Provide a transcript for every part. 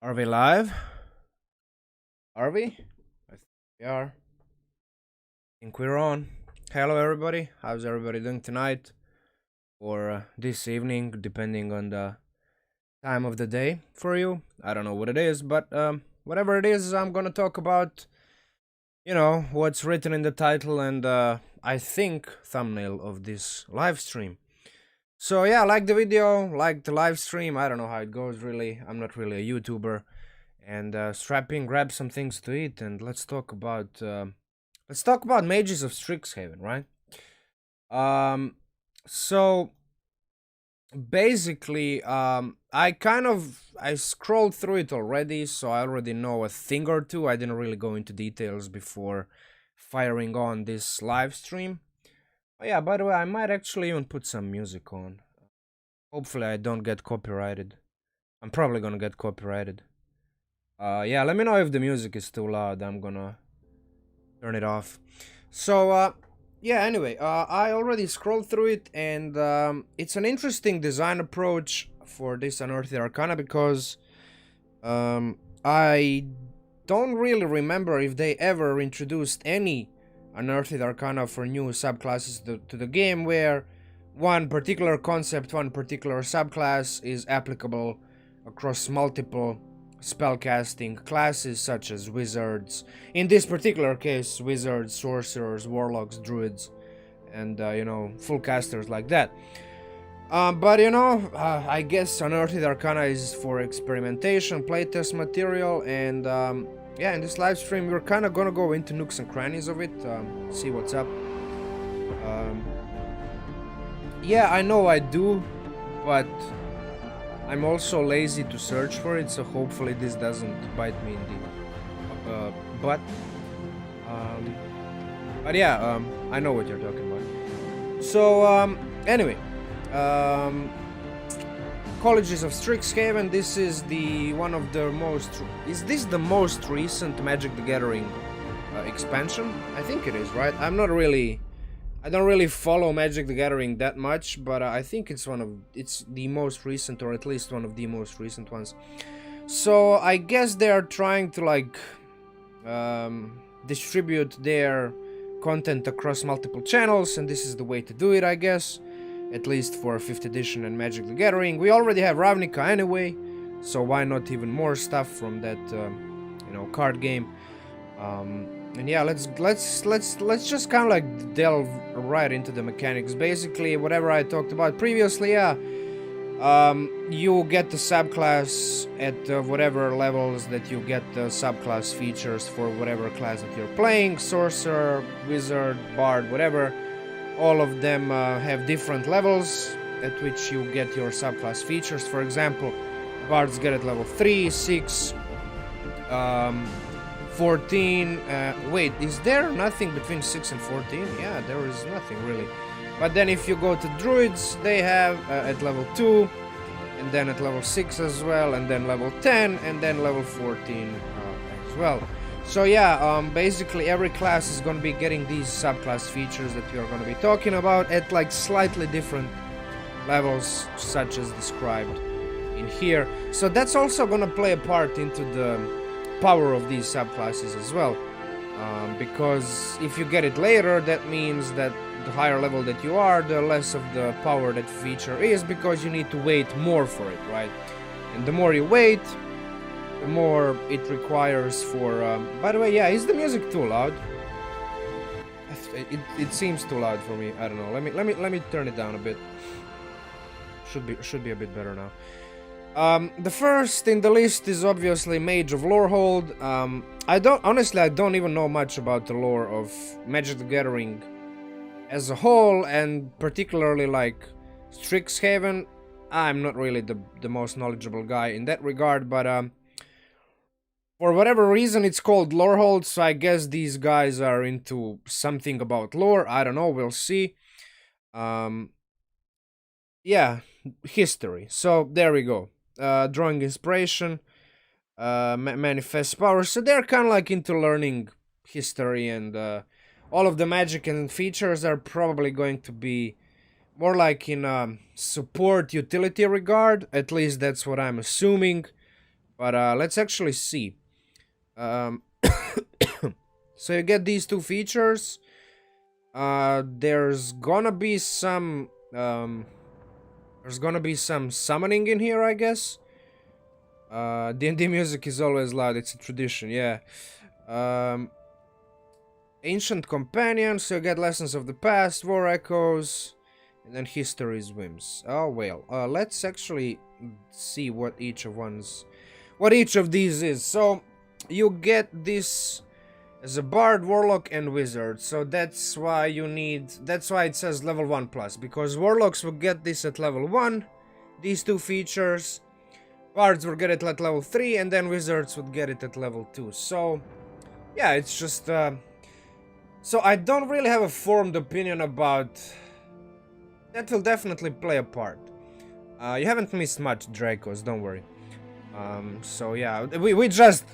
Are we live? Are we? I think we are. I think we're on. Hello, everybody. How's everybody doing tonight? Or this evening, depending on the time of the day for you. I don't know what it is, but whatever it is, I'm gonna talk about, what's written in the title and I think thumbnail of this live stream. So yeah, like the video, like the live stream. I don't know how it goes really. I'm not really a YouTuber. And strap in, grab some things to eat, and let's talk about Mages of Strixhaven, right? So basically, I scrolled through it already, so I already know a thing or two. I didn't really go into details before firing on this live stream. Oh yeah, by the way, I might actually even put some music on. Hopefully I don't get copyrighted. I'm probably gonna get copyrighted. Yeah, let me know if the music is too loud. I'm gonna turn it off. So, yeah, anyway, I already scrolled through it, and it's an interesting design approach for this Unearthed Arcana because I don't really remember if they ever introduced any Unearthed Arcana for new subclasses to the game where one particular concept, one particular subclass is applicable across multiple spellcasting classes such as wizards, in this particular case wizards, sorcerers, warlocks, druids, and full casters like that. But I guess Unearthed Arcana is for experimentation, playtest material, and yeah, in this live stream we're kind of gonna go into nooks and crannies of it, see what's up. Yeah, I know I do, but I'm also lazy to search for it, so hopefully this doesn't bite me in the butt. But yeah, I know what you're talking about. So, anyway, Colleges of Strixhaven, this is is this the most recent Magic the Gathering expansion? I think it is, right? I don't really follow Magic the Gathering that much, but I think it's the most recent, or at least one of the most recent ones. So I guess they are trying to like distribute their content across multiple channels, and this is the way to do it, I guess. At least for 5th edition and Magic the Gathering. We already have Ravnica anyway, so why not even more stuff from that card game. And yeah, let's just kind of like delve right into the mechanics. Basically, whatever I talked about previously, yeah. You get the subclass at whatever levels that you get the subclass features for whatever class that you're playing. Sorcerer, Wizard, Bard, whatever. All of them have different levels at which you get your subclass features. For example, Bards get at level 3, 6, 14, wait, is there nothing between 6 and 14? Yeah, there is nothing really. But then if you go to Druids, they have at level 2, and then at level 6 as well, and then level 10, and then level 14 as well. So yeah, basically every class is going to be getting these subclass features that we are going to be talking about at like slightly different levels, such as described in here. So that's also going to play a part into the power of these subclasses as well, because if you get it later, that means that the higher level that you are, the less of the power that feature is, because you need to wait more for it, right? And the more you wait, the more it requires for by the way, yeah, is the music too loud? It seems too loud for me. I don't know. Let me turn it down a bit. Should be a bit better now. The first in the list is obviously Mage of Lorehold. I don't even know much about the lore of Magic the Gathering as a whole, and particularly like Strixhaven. I'm not really the most knowledgeable guy in that regard, but for whatever reason it's called Lorehold, so I guess these guys are into something about lore. I don't know, we'll see. Yeah, history. So there we go. Drawing inspiration, manifest power. So they're kind of like into learning history, and all of the magic and features are probably going to be more like in support utility regard. At least that's what I'm assuming. But let's actually see. Um, so you get these two features. There's gonna be some summoning in here, I guess. D&D music is always loud. It's a tradition, yeah. Ancient Companion, so you get Lessons of the Past, War Echoes, and then History's Whims. Oh well, let's actually see what each of these is. So you get this as a Bard, Warlock, and Wizard. So that's why it says level 1 plus, because Warlocks will get this at level 1, these two features. Bards will get it at level 3, and then Wizards would get it at level 2. So yeah, it's just so I don't really have a formed opinion about... That will definitely play a part. You haven't missed much, Dracos, don't worry. So yeah, we just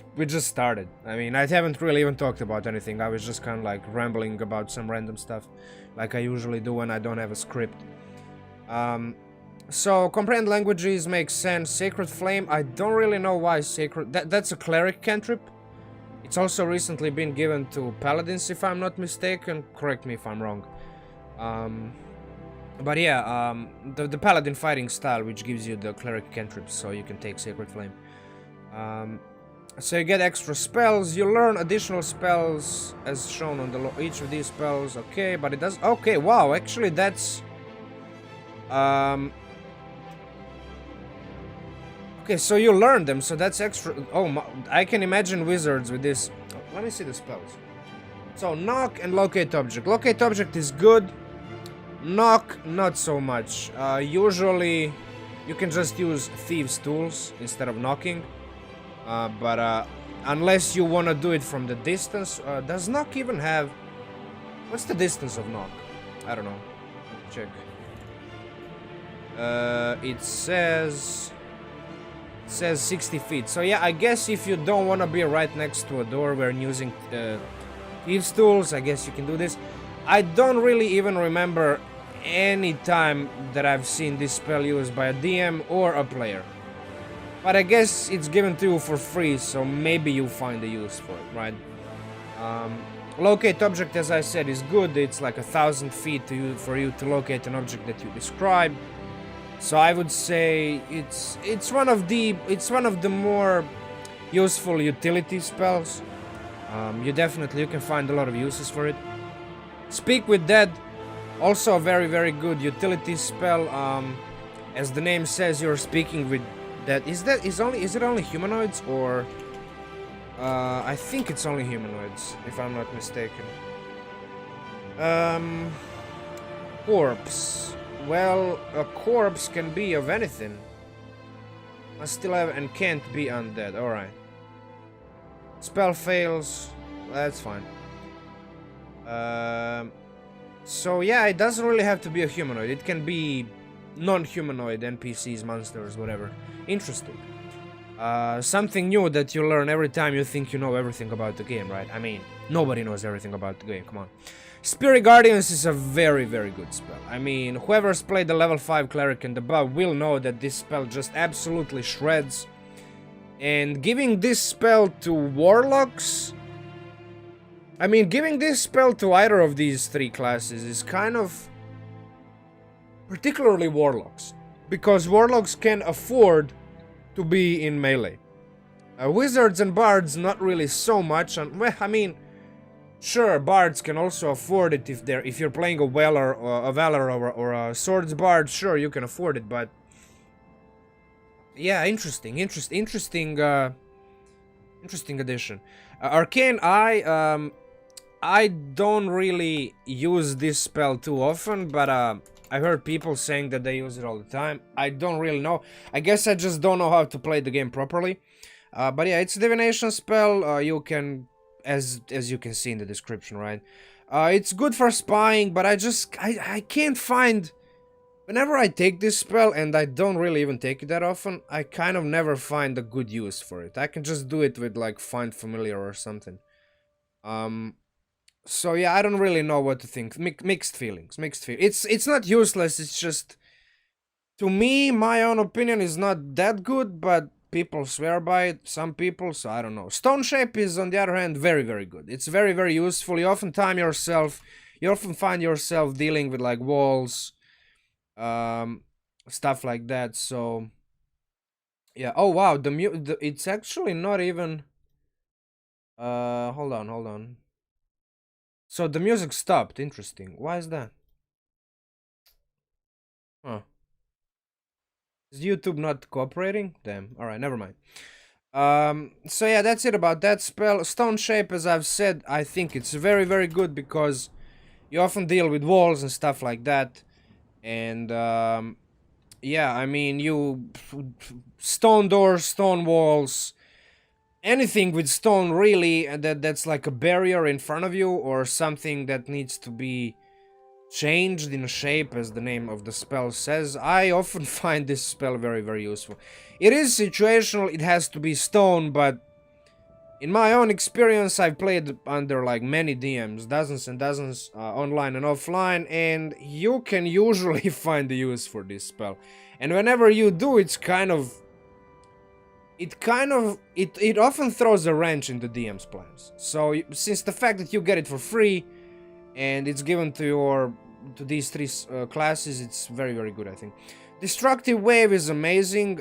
started. I mean, I haven't really even talked about anything. I was just kind of like rambling about some random stuff, like I usually do when I don't have a script. So comprehend languages makes sense. Sacred Flame, I don't really know why Sacred... That's a cleric cantrip. It's also recently been given to paladins, if I'm not mistaken. Correct me if I'm wrong. But yeah, the paladin fighting style, which gives you the cleric cantrips, so you can take Sacred Flame. So you get extra spells. You learn additional spells as shown on each of these spells. Okay, but it does... Okay, wow, actually that's... Okay, so you learn them, so that's extra... Oh, I can imagine wizards with this. Oh, let me see the spells. So, Knock and Locate Object. Locate Object is good. Knock, not so much. Usually, you can just use Thieves' Tools instead of knocking. But unless you want to do it from the distance... does Knock even have... What's the distance of Knock? I don't know. Check. It says 60 feet. So yeah, I guess if you don't want to be right next to a door when using Thieves' Tools, I guess you can do this. I don't really even remember any time that I've seen this spell used by a DM or a player. But I guess it's given to you for free, so maybe you find a use for it, right? Locate Object, as I said, is good. It's like 1,000 feet for you to locate an object that you describe. So I would say it's one of the more useful utility spells. You can find a lot of uses for it. Speak with Dead, also a very, very good utility spell. As the name says, you're speaking with Dead. Is it only humanoids, or I think it's only humanoids, if I'm not mistaken. Corpse. Well, a corpse can be of anything. Must still have and can't be undead. Alright. Spell fails. That's fine. So yeah, it doesn't really have to be a humanoid. It can be non-humanoid NPCs, monsters, whatever. Interesting. Something new that you learn every time you think you know everything about the game, right? I mean, nobody knows everything about the game, come on. Spirit Guardians is a very, very good spell. I mean, whoever's played the level 5 cleric and above will know that this spell just absolutely shreds. And giving this spell to warlocks... I mean, giving this spell to either of these three classes is kind of... particularly warlocks. Because warlocks can afford to be in melee. Wizards and bards not really so much, and well, I mean... Sure, bards can also afford it if you're playing a Valor or a Swords bard. Sure, you can afford it, but yeah, interesting addition. Arcane Eye. I don't really use this spell too often, but I heard people saying that they use it all the time. I don't really know. I guess I just don't know how to play the game properly. But yeah, it's a divination spell. You can. As you can see in the description, right? It's good for spying, but I can't find... Whenever I take this spell, and I don't really even take it that often, I kind of never find a good use for it. I can just do it with, like, Find Familiar or something. So yeah, I don't really know what to think. Mixed feelings. It's not useless, it's just... To me, my own opinion is not that good, but people swear by it, some people, so I don't know. Stone Shape is, on the other hand, very, very good. It's very, very useful. You often find yourself dealing with, like, walls, stuff like that, so... Yeah, oh wow, it's actually not even... hold on. So the music stopped, interesting. Why is that? Huh. Is YouTube not cooperating? Damn, alright, never mind. So yeah, that's it about that spell. Stone Shape, as I've said, I think it's very, very good because you often deal with walls and stuff like that. And, yeah, I mean, stone doors, stone walls, anything with stone, really, that's like a barrier in front of you, or something that needs to be changed in shape, as the name of the spell says. I often find this spell very, very useful. It is situational, it has to be stone, but in my own experience, I've played under like many DMs, dozens and dozens, online and offline, and you can usually find the use for this spell. And whenever you do, it often throws a wrench in the DM's plans. So since the fact that you get it for free, and it's given to these three classes, it's very, very good, I think. Destructive Wave is amazing.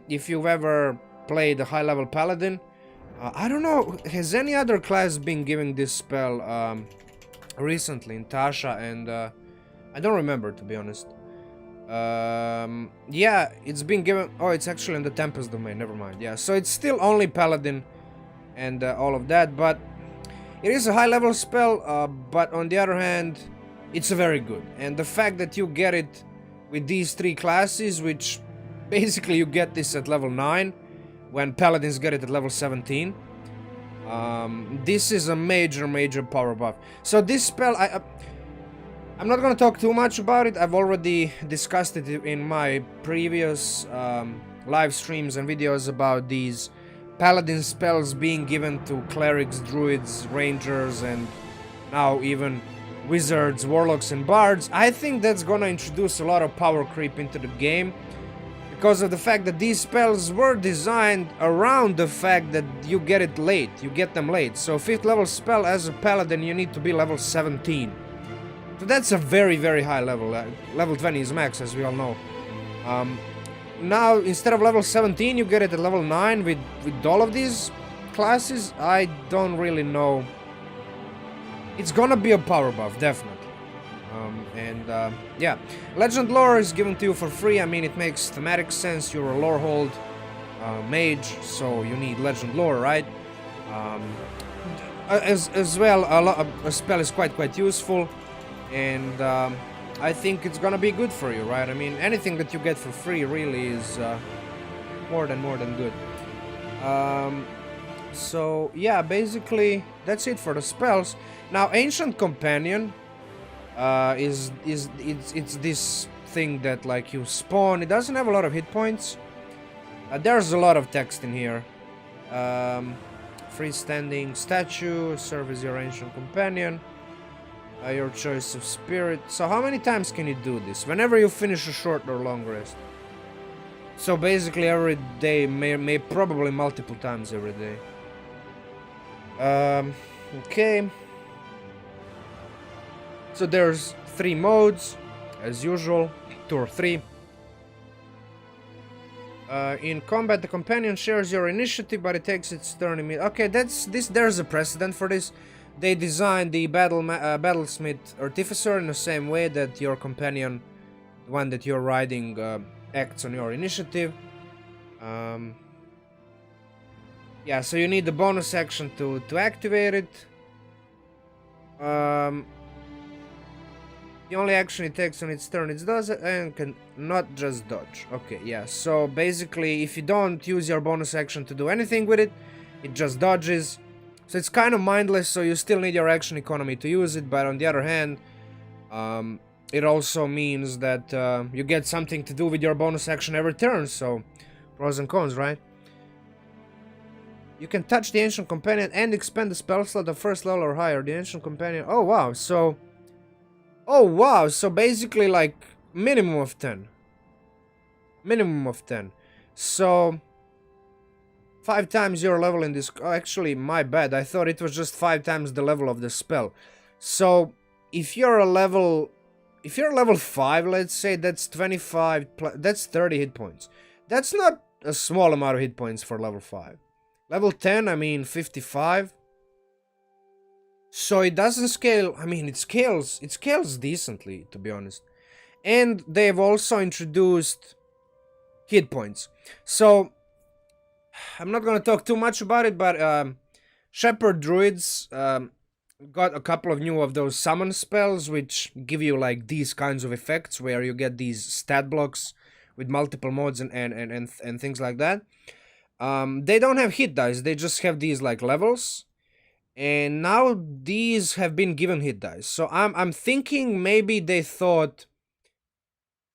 If you've ever played a high-level Paladin, I don't know, has any other class been giving this spell recently in Tasha, and I don't remember, to be honest. Yeah, it's been given... Oh, it's actually in the Tempest domain, never mind. Yeah, so it's still only Paladin and all of that, but it is a high-level spell, but on the other hand, it's very good. And the fact that you get it with these three classes, which basically you get this at level 9, when Paladins get it at level 17, this is a major, major power buff. So this spell, I'm not gonna talk too much about it. I've already discussed it in my previous live streams and videos about these Paladin spells being given to clerics, druids, rangers, and now even wizards, warlocks, and bards. I think that's gonna introduce a lot of power creep into the game, because of the fact that these spells were designed around the fact that you get it late, you get them late. So 5th level spell as a paladin, you need to be level 17. So that's a very, very high level. Level 20 is max, as we all know. Now, instead of level 17, you get it at level 9 with all of these classes. I don't really know. It's gonna be a power buff, definitely. Yeah, Legend Lore is given to you for free. I mean, it makes thematic sense. You're a Lorehold mage, so you need Legend Lore, right? As well, a spell is quite useful, and I think it's gonna be good for you, right? I mean, anything that you get for free really is more than good. So yeah, basically that's it for the spells. Now, Ancient Companion it's this thing that, like, you spawn. It doesn't have a lot of hit points. There's a lot of text in here. Freestanding statue, serve as your ancient companion. Your choice of spirit. So how many times can you do this? Whenever you finish a short or long rest. So basically every day, may probably multiple times every day. Okay. So there's 3 modes, as usual, 2 or 3. In combat, the companion shares your initiative, but it takes its turn immediately. Okay, there's a precedent for this. They designed the Battlesmith Artificer in the same way that your companion, the one that you're riding, acts on your initiative. Yeah, so you need the bonus action to activate it. The only action it takes on its turn it does it, and can not just dodge. Okay, yeah, so basically if you don't use your bonus action to do anything with it, it just dodges. So it's kind of mindless, so you still need your action economy to use it, but on the other hand, it also means that you get something to do with your bonus action every turn, so pros and cons, right? You can touch the Ancient Companion and expend the spell slot of 1st level or higher. The Ancient Companion... Oh, wow, so... Oh, wow, so basically, like, minimum of 10. Minimum of 10. So, 5 times your level in this. Oh, actually, my bad. I thought it was just 5 times the level of the spell. So if you're a level 5, let's say, that's 25. That's 30 hit points. That's not a small amount of hit points for level 5. Level 10, I mean 55. So it doesn't scale. I mean, it scales decently, to be honest. And they've also introduced hit points. So I'm not gonna talk too much about it, but Shepherd Druids got a couple of new of those summon spells, which give you like these kinds of effects where you get these stat blocks with multiple modes and things like that. They don't have hit dice, they just have these like levels. And now these have been given hit dice. So I'm thinking maybe they thought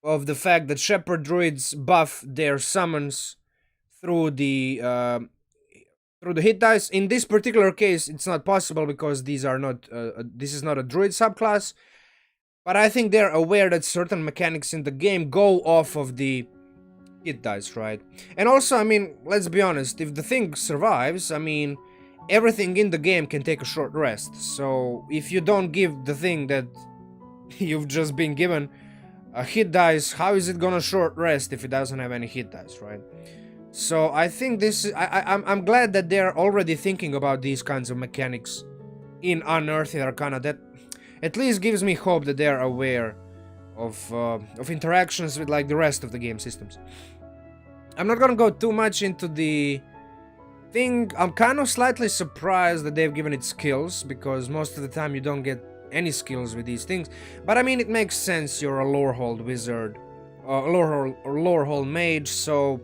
of the fact that Shepherd Druids buff their summons through the hit dice. In this particular case, it's not possible because these are not. This is not a Druid subclass. But I think they're aware that certain mechanics in the game go off of the hit dice, right? And also, I mean, let's be honest. If the thing survives, I mean, everything in the game can take a short rest. So if you don't give the thing that you've just been given a hit dice, how is it gonna short rest if it doesn't have any hit dice, right? So I think this is, I'm glad that they're already thinking about these kinds of mechanics in Unearthed Arcana. That at least gives me hope that they're aware of interactions with like the rest of the game systems. I'm not gonna go too much into the thing. I'm kind of slightly surprised that they've given it skills, because most of the time you don't get any skills with these things. But I mean, it makes sense. You're a Lorehold wizard, Lorehold mage, so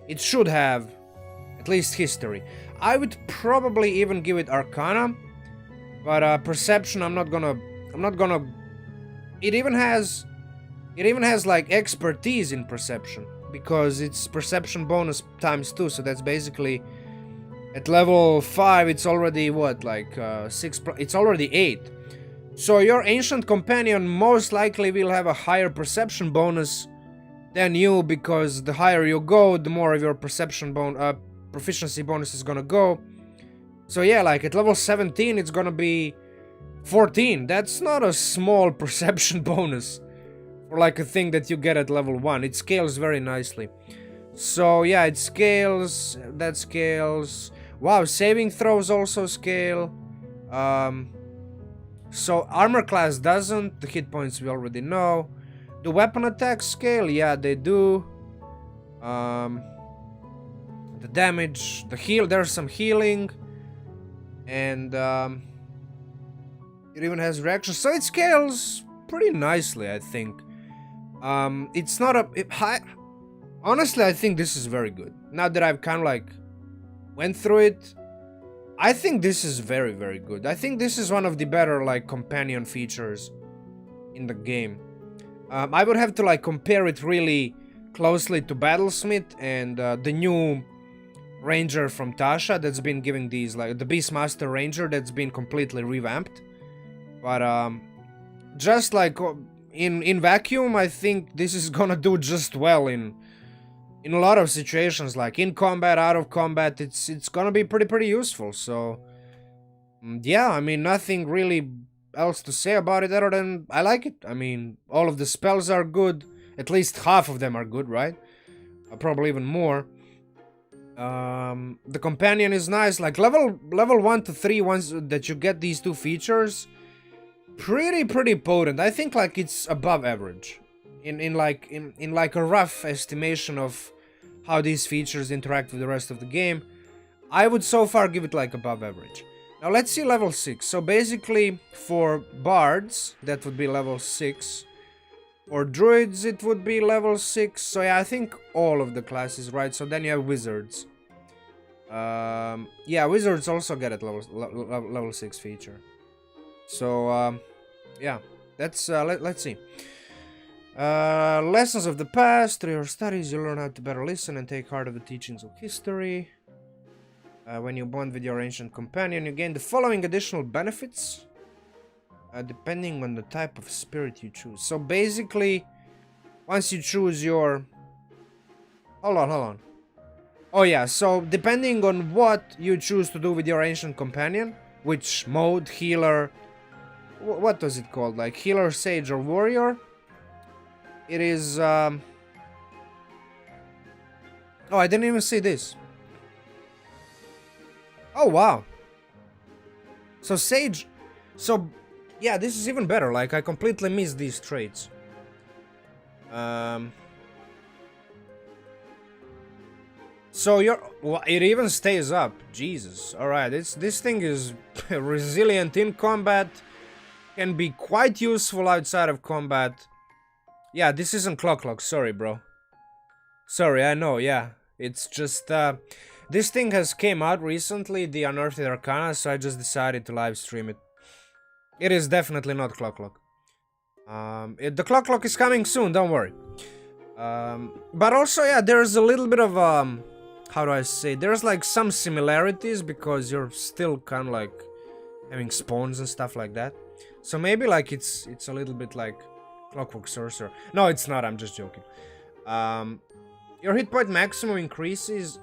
it should have at least history. I would probably even give it Arcana, but perception, I'm not gonna. It even has like expertise in perception, because it's perception bonus times 2. So that's basically at level 5. It's already what, like 6. It's already 8. So your ancient companion most likely will have a higher perception bonus than you, because the higher you go, the more of your perception proficiency bonus is gonna go. So yeah, like at level 17, it's gonna be 14. That's not a small perception bonus for like a thing that you get at level 1. It scales very nicely. So yeah, it scales. That scales. Wow, saving throws also scale. So armor class doesn't. The hit points we already know. The weapon attack scale, yeah, they do. The damage, the heal, there's some healing. And it even has reaction. So it scales pretty nicely, I think. It's not a high. Honestly, I think this is very good. Now that I've kind of like went through it, I think this is very, very good. I think this is one of the better like companion features in the game. I would have to like compare it really closely to Battlesmith and the new Ranger from Tasha that's been giving these, like the Beastmaster Ranger that's been completely revamped. But just like in vacuum, I think this is gonna do just well in a lot of situations, like in combat, out of combat. It's gonna be pretty useful. So yeah, I mean, nothing really else to say about it other than I like it. I mean, all of the spells are good. At least half of them are good, right? Probably even more. The companion is nice. Like level 1 to 3, once that you get these two features, pretty potent. I think like it's above average in like a rough estimation of how these features interact with the rest of the game. I would so far give it like above average. Now let's see level 6. So basically for bards that would be level 6. For druids it would be level 6. So yeah, I think all of the classes, right? So then you have wizards. Yeah, wizards also get at level 6 feature. So yeah, that's let's see. Lessons of the past. Through your studies, you learn how to better listen and take heart of the teachings of history. When you bond with your ancient companion, you gain the following additional benefits, depending on the type of spirit you choose. So basically, once you choose your... Hold on. Oh yeah, so depending on what you choose to do with your Ancient Companion, which mode, healer, what was it called? Like healer, sage, or warrior? It is, oh, I didn't even see this. Oh, wow. So sage, so, yeah, this is even better. Like, I completely missed these traits. So it even stays up. Jesus. Alright, this thing is resilient in combat. Can be quite useful outside of combat. Yeah, this isn't Clock, sorry, bro. Sorry, I know, yeah. It's just, this thing has came out recently, the Unearthed Arcana, so I just decided to live stream it. It is definitely not Clock. The Clock is coming soon, don't worry. But also, yeah, there's a little bit of, how do I say, there's like some similarities because you're still kind of like having spawns and stuff like that. So maybe like it's a little bit like Clockwork Sorcerer. No, it's not, I'm just joking. Your hit point maximum increases.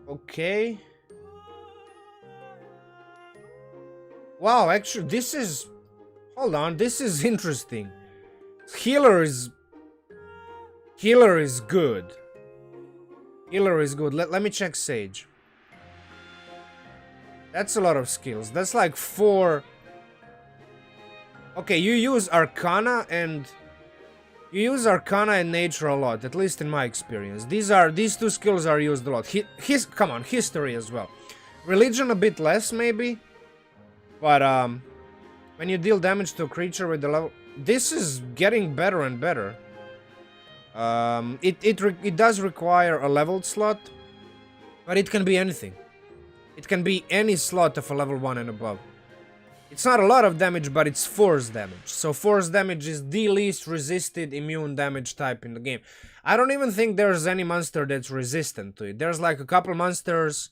Okay. Wow, actually, this is... Hold on, this is interesting. Healer is good. Healer is good. Let me check Sage. That's a lot of skills. That's like 4... Okay, you use Arcana and... You use Arcana and Nature a lot, at least in my experience. These two skills are used a lot. Come on, History as well. Religion a bit less, maybe. But, when you deal damage to a creature with the level... This is getting better and better. It does require a leveled slot, but it can be anything. It can be any slot of a level 1 and above. It's not a lot of damage, but it's force damage. So force damage is the least resisted immune damage type in the game. I don't even think there's any monster that's resistant to it. There's like a couple monsters.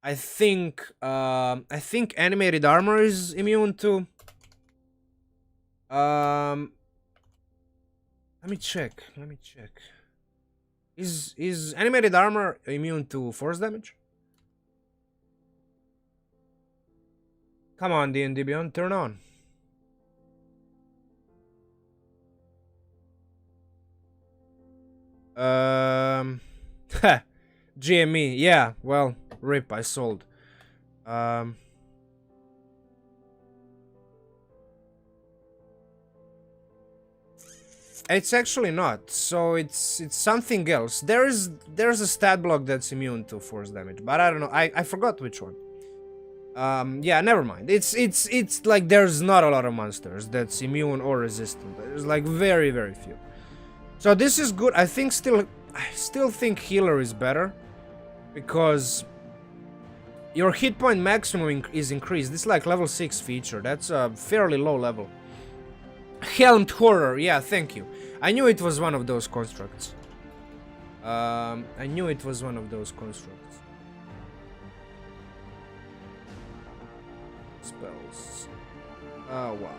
I think animated armor is immune to. Let me check. Is animated armor immune to force damage? Come on, D&D Beyond, turn on. GME, yeah, well, rip, I sold. It's actually not, so it's something else. There's a stat block that's immune to force damage, but I don't know, I forgot which one. Yeah, never mind. It's like there's not a lot of monsters that's immune or resistant. There's like very, very few. So this is good. I still think healer is better because your hit point maximum is increased. This is like level 6 feature. That's a fairly low level. Helmed Horror. Yeah, thank you. I knew it was one of those constructs. Spells. Oh, wow,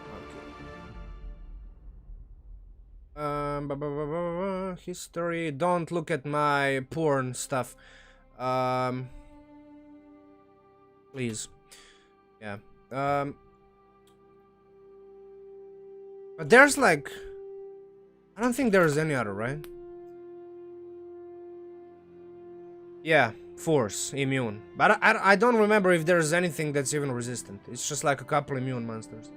okay. History. Don't look at my porn stuff. Please. Yeah. But there's like... I don't think there's any other, right? Yeah. Force, immune. But I don't remember if there's anything that's even resistant. It's just like a couple immune monsters.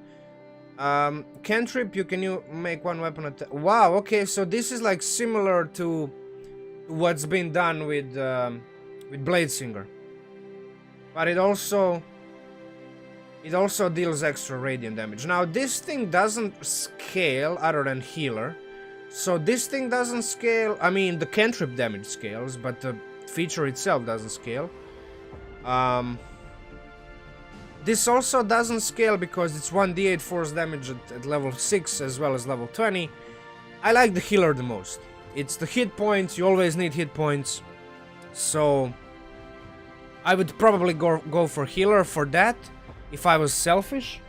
Cantrip, you can make one weapon attack. Wow, okay, so this is like similar to what's been done with Bladesinger. But it also deals extra radiant damage. Now this thing doesn't scale other than healer. So this thing doesn't scale. I mean, the cantrip damage scales, but the feature itself doesn't scale. This also doesn't scale because it's 1d8 force damage at level 6 as well as level 20. I like the healer the most. It's the hit points, you always need hit points. So I would probably go for healer for that if I was selfish.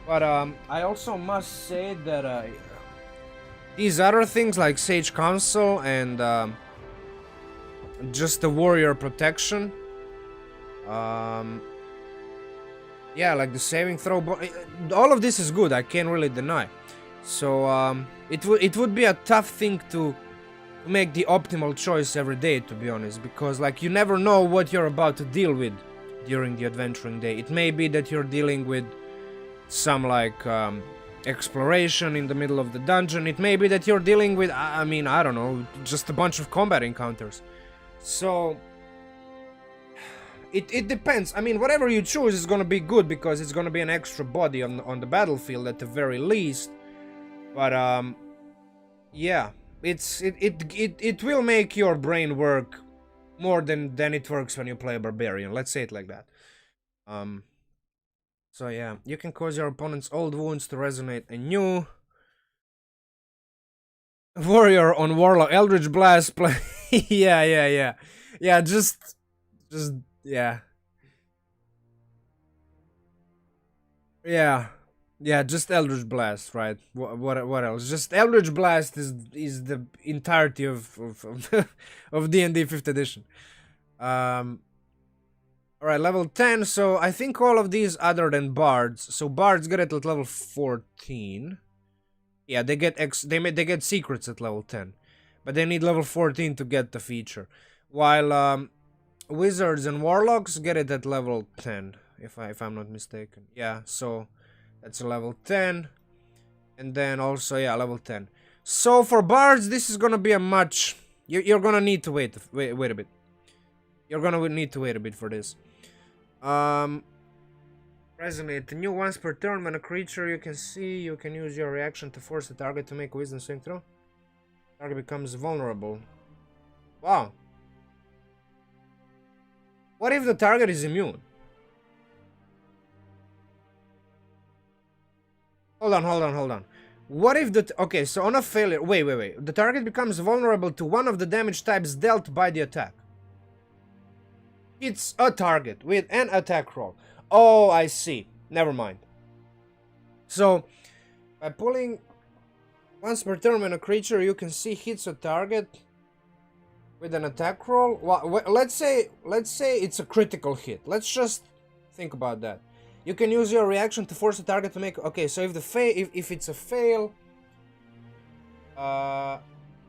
But I also must say that these other things like Sage Council and just the warrior protection. Yeah, like the saving throw. All of this is good. I can't really deny. So it would be a tough thing to make the optimal choice every day, to be honest, because like you never know what you're about to deal with during the adventuring day. It may be that you're dealing with some like exploration in the middle of the dungeon. It may be that you're dealing with, I mean, I don't know, just a bunch of combat encounters. So it depends. I mean, whatever you choose is gonna be good because it's gonna be an extra body on the battlefield at the very least. But yeah, it will make your brain work more than it works when you play a barbarian. Let's say it like that. So yeah, you can cause your opponent's old wounds to resonate anew. Warrior on Warlock, Eldritch Blast play. Yeah, just yeah. Yeah, just Eldritch Blast, right? What else? Just Eldritch Blast is the entirety of of D&D 5th edition. Alright, level 10, so I think all of these other than bards. So bards get it at level 14. Yeah, they get they get secrets at level 10. But they need level 14 to get the feature. While wizards and warlocks get it at level 10, if I'm not mistaken. Yeah, so that's a level 10. And then also, yeah, level 10. So for bards, this is gonna be a much... You're gonna need to wait a bit. You're gonna need to wait a bit for this. Resonate. New once per turn when a creature you can see, you can use your reaction to force the target to make a wisdom saving throw. Target becomes vulnerable. Wow. What if the target is immune? Hold on. What if the... Okay, so on a failure... Wait. The target becomes vulnerable to one of the damage types dealt by the attack. It's a target with an attack roll. Oh, I see. Never mind. So, by pulling once per turn when a creature you can see hits a target with an attack roll. Well, let's say it's a critical hit. Let's just think about that. You can use your reaction to force a target to make... Okay, so if it's a fail,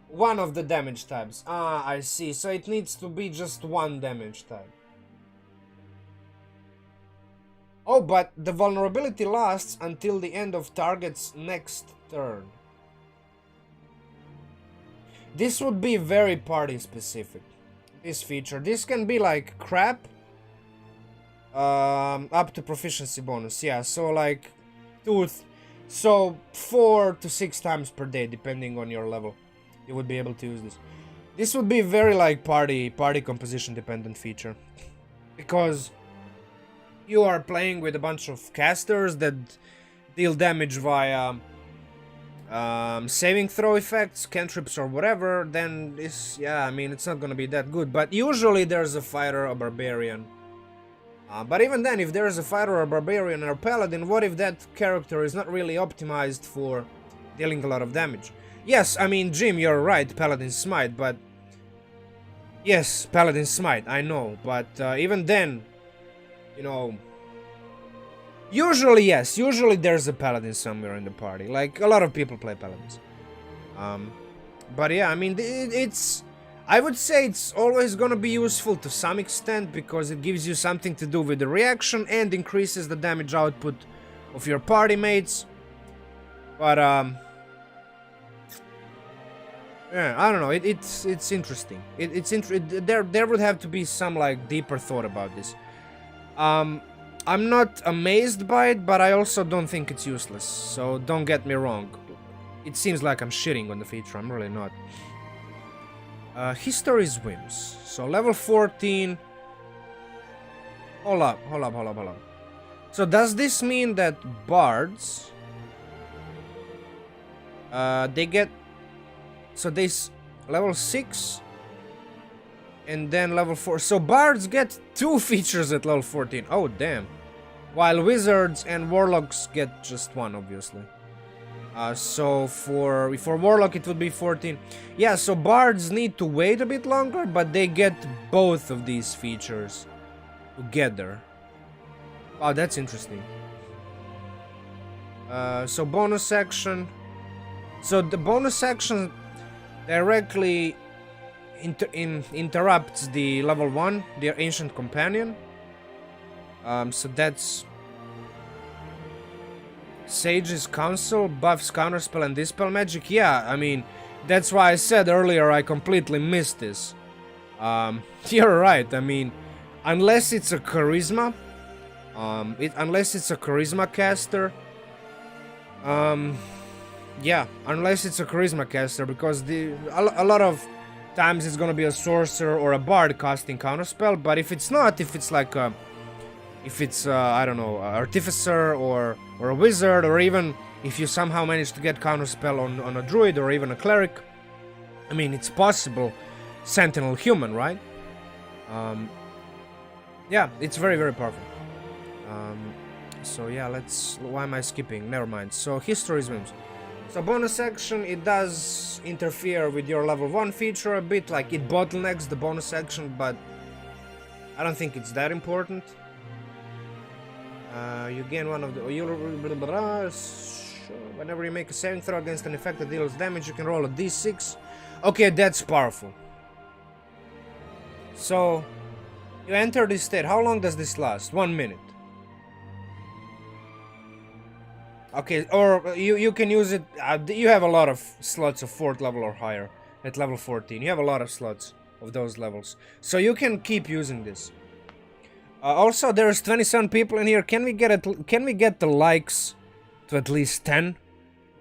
one of the damage types. Ah, I see. So it needs to be just one damage type. Oh, but the vulnerability lasts until the end of target's next turn. This would be very party specific. This feature. This can be like crap. Up to proficiency bonus. Yeah, so like 4 to 6 times per day, depending on your level, you would be able to use this. This would be very like party composition dependent feature. Because you are playing with a bunch of casters that deal damage via saving throw effects, cantrips or whatever, then this, yeah, I mean, it's not gonna be that good. But usually there's a fighter, a barbarian. But even then, if there's a fighter, a barbarian, or a paladin, what if that character is not really optimized for dealing a lot of damage? Yes, I mean, Jim, you're right, Paladin Smite, but... Yes, Paladin Smite, I know, but even then, you know... Usually, yes, usually there's a paladin somewhere in the party. Like, a lot of people play paladins. But yeah, I mean, it's... I would say it's always gonna be useful to some extent, because it gives you something to do with the reaction and increases the damage output of your party mates. But, yeah, I don't know, it's interesting. There would have to be some, like, deeper thought about this. I'm not amazed by it, but I also don't think it's useless, so don't get me wrong. It seems like I'm shitting on the feature, I'm really not. History's Whims. So level 14. Hold up. So does this mean that bards... they get... So this level 6... And then level 4. So bards get 2 features at level 14. Oh, damn. While wizards and warlocks get just 1, obviously. So for Warlock it would be 14. Yeah, so Bards need to wait a bit longer, but they get both of these features together. Oh, that's interesting. So bonus action. So the bonus action directly interrupts the level 1, the Ancient Companion. So that's Sage's Counsel, buffs counterspell and dispel magic. Yeah, I mean, that's why I said earlier I completely missed this. You're right, I mean, unless it's a charisma, unless it's a charisma caster, yeah, unless it's a charisma caster, because a lot of times it's gonna be a sorcerer or a bard casting counterspell, but if it's not, if it's like a, I don't know, artificer or a wizard, or even if you somehow manage to get counterspell on a druid or even a cleric, I mean, it's possible. Sentinel human, right? Yeah, it's very, very powerful. So yeah, why am I skipping? Never mind. So history's whims. So bonus action, it does interfere with your level 1 feature a bit, like it bottlenecks the bonus action, but I don't think it's that important. You gain one of the... Whenever you make a saving throw against an effect that deals damage, you can roll a d6. Okay, that's powerful. So, you enter this state. How long does this last? 1 minute. Okay, or you can use it... you have a lot of slots of 4th level or higher at level 14. You have a lot of slots of those levels. So you can keep using this. Also, there's 27 people in here. Can we get the likes to at least 10?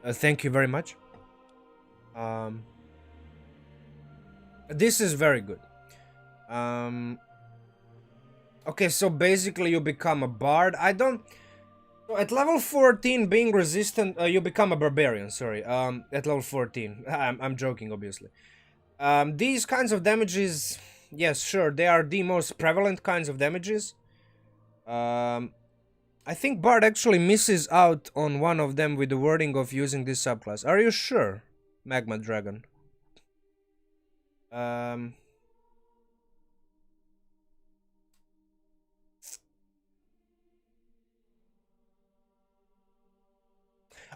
Thank you very much. This is very good. Okay, so basically you become a bard. So at level 14, being resistant, you become a barbarian. Sorry. At level 14, I'm joking, obviously. These kinds of damages. Yes, sure, they are the most prevalent kinds of damages. I think Bard actually misses out on one of them with the wording of using this subclass. Are you sure, Magma Dragon?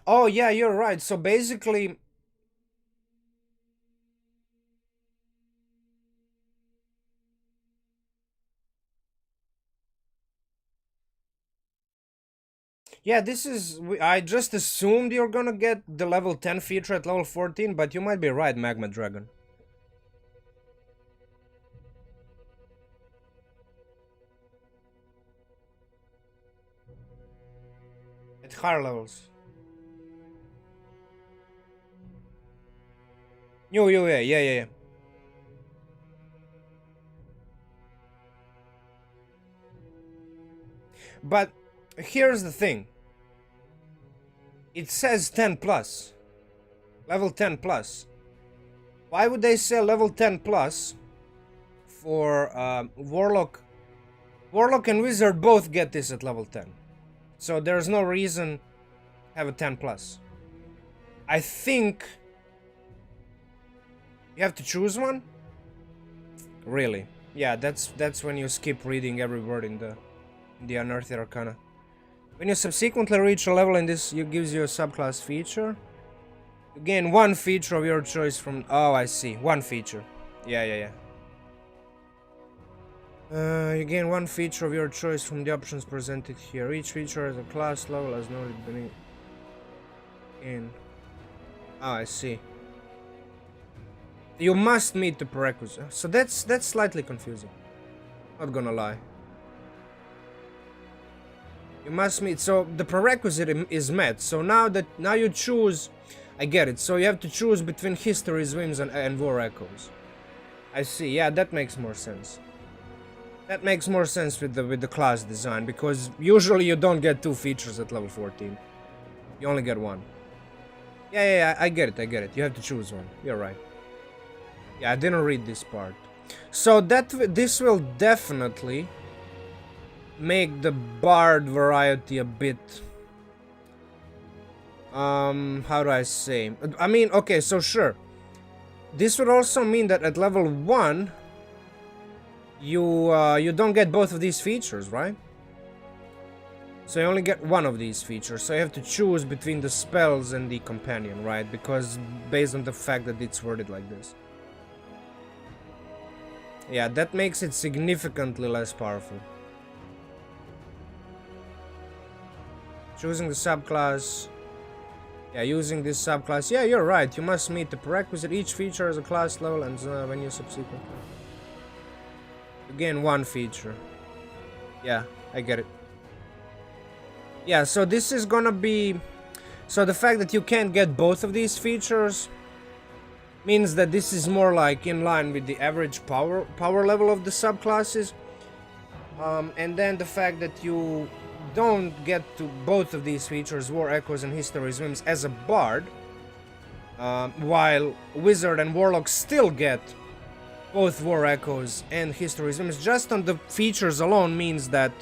Oh, yeah, you're right. So basically... Yeah, this is... I just assumed you're gonna get the level 10 feature at level 14, but you might be right, Magma Dragon. At higher levels. Yeah. But here's the thing. It says 10 plus. Level 10 plus. Why would they say level 10 plus for Warlock? Warlock and Wizard both get this at level 10. So there's no reason to have a 10 plus. I think you have to choose one? Really? Yeah, that's when you skip reading every word in the Unearthed Arcana. When you subsequently reach a level in this, it gives you a subclass feature. You gain one feature of your choice from... Oh, I see. One feature. Yeah. You gain one feature of your choice from the options presented here. Each feature has a class level as noted beneath. Oh, I see. You must meet the prerequisite. So that's slightly confusing. Not gonna lie. You must meet. So the prerequisite is met. So now you choose. I get it. So you have to choose between History's Whims and War Echoes. I see. Yeah, that makes more sense. That makes more sense with the class design, because usually you don't get two features at level 14. You only get one. Yeah, I get it. You have to choose one. You're right. Yeah, I didn't read this part. So this will definitely make the bard variety a bit How do I say? I mean, okay, so sure. This would also mean that at level 1, you don't get both of these features, right? So you only get one of these features, so you have to choose between the spells and the companion, right? Because based on the fact that it's worded like this. Yeah, that makes it significantly less powerful. Choosing the subclass. Yeah, using this subclass. Yeah, you're right. You must meet the prerequisite. Each feature is a class level, and when you subsequently you gain one feature. Yeah, I get it. Yeah, so this is gonna be... So the fact that you can't get both of these features means that this is more like in line with the average power level of the subclasses. And then the fact that you don't get to both of these features, War Echoes and History Swims, as a bard, while Wizard and Warlock still get both War Echoes and History Swims, just on the features alone means that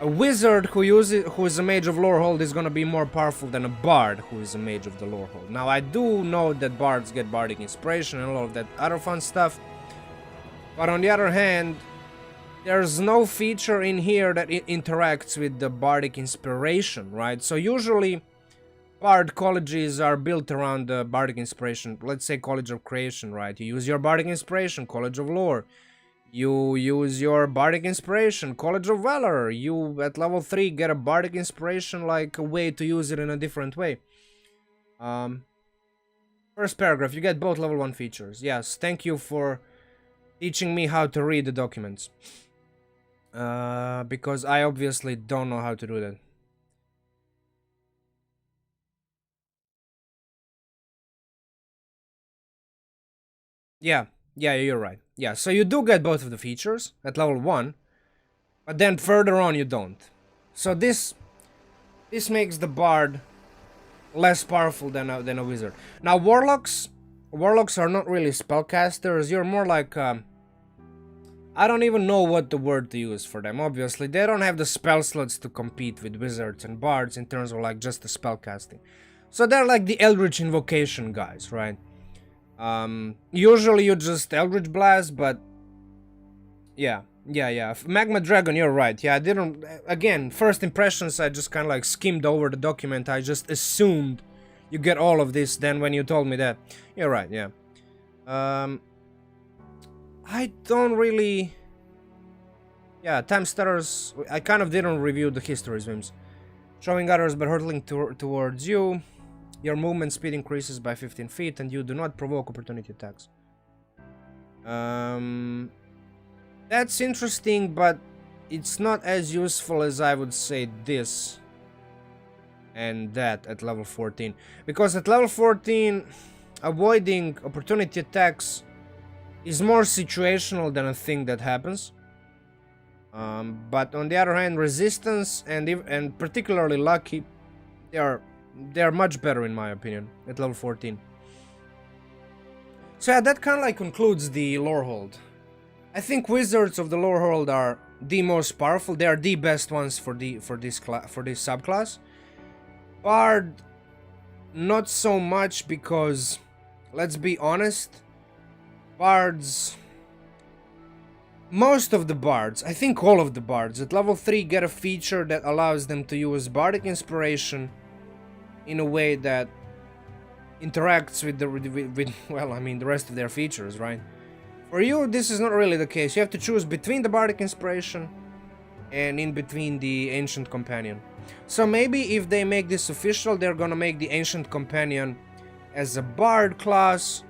a Wizard who is a Mage of Lorehold is gonna be more powerful than a Bard who is a Mage of the Lorehold. Now, I do know that Bards get Bardic Inspiration and all of that other fun stuff, but on the other hand, there's no feature in here that interacts with the Bardic Inspiration, right? So usually, Bard colleges are built around the Bardic Inspiration. Let's say College of Creation, right? You use your Bardic Inspiration, College of Lore. You use your Bardic Inspiration, College of Valor. You, at level 3, get a Bardic Inspiration, like a way to use it in a different way. First paragraph, you get both level 1 features. Yes, thank you for teaching me how to read the documents. Because I obviously don't know how to do that. Yeah, you're right. Yeah, so you do get both of the features at level 1, but then further on you don't. So this makes the Bard less powerful than a Wizard. Now, Warlocks are not really spellcasters. You're more like... I don't even know what the word to use for them. Obviously, they don't have the spell slots to compete with Wizards and Bards in terms of like just the spellcasting. So they're like the Eldritch Invocation guys, right? Usually you just Eldritch Blast, but yeah. Magma Dragon, you're right. Yeah, I didn't... Again, first impressions, I just kind of like skimmed over the document. I just assumed you get all of this. Then when you told me that, you're right. Yeah. I don't really... Yeah, Time Stutters... I kind of didn't review the History Swims. Showing others but hurtling towards you. Your movement speed increases by 15 feet and you do not provoke opportunity attacks. That's interesting, but it's not as useful as I would say this and that at level 14. Because at level 14, avoiding opportunity attacks is more situational than a thing that happens. But on the other hand, resistance and particularly lucky, they are much better in my opinion at level 14. So yeah, that kind of like concludes the Lorehold. I think Wizards of the Lorehold are the most powerful. They are the best ones for this subclass. Bard, not so much, because let's be honest, Bards, most of the Bards, I think all of the Bards at level 3 get a feature that allows them to use Bardic Inspiration in a way that interacts with well, I mean, the rest of their features, right? For you, this is not really the case. You have to choose between the Bardic Inspiration and in between the Ancient Companion. So maybe if they make this official, they're gonna make the Ancient Companion as a Bard class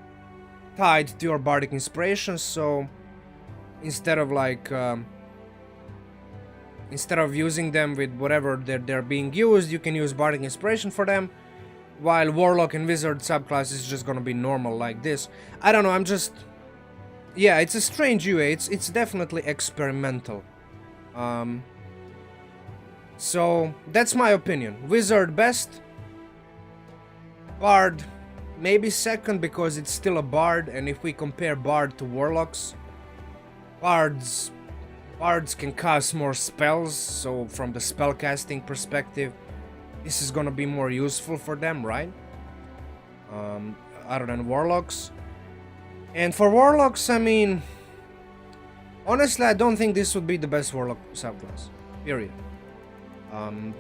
tied to your Bardic Inspiration, so instead of like instead of using them with whatever they're being used, you can use Bardic Inspiration for them, while Warlock and Wizard subclass is just gonna be normal like this. I don't know, I'm just... Yeah, it's a strange UA, it's definitely experimental. So, that's my opinion. Wizard best, Bard maybe second because it's still a Bard, and if we compare Bard to Warlocks, Bards can cast more spells, so from the spellcasting perspective, this is gonna be more useful for them, right? Other than warlocks. And for warlocks, I mean, honestly, I don't think this would be the best warlock subclass. Period.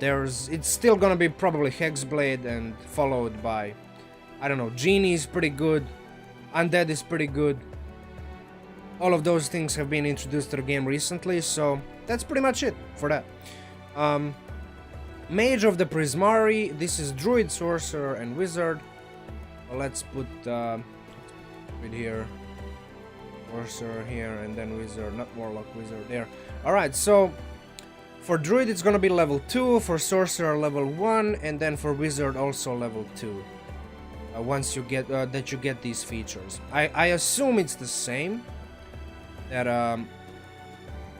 It's still gonna be probably Hexblade and followed by, I don't know, Genie is pretty good, Undead is pretty good. All of those things have been introduced to the game recently, so that's pretty much it for that. Mage of the Prismari, this is Druid, Sorcerer, and Wizard. Well, let's put it here. Sorcerer here, and then Wizard, not Warlock, Wizard there. Alright, so for Druid it's gonna be level 2, for Sorcerer level 1, and then for Wizard also level 2. Once you get that you get these features. I assume it's the same, that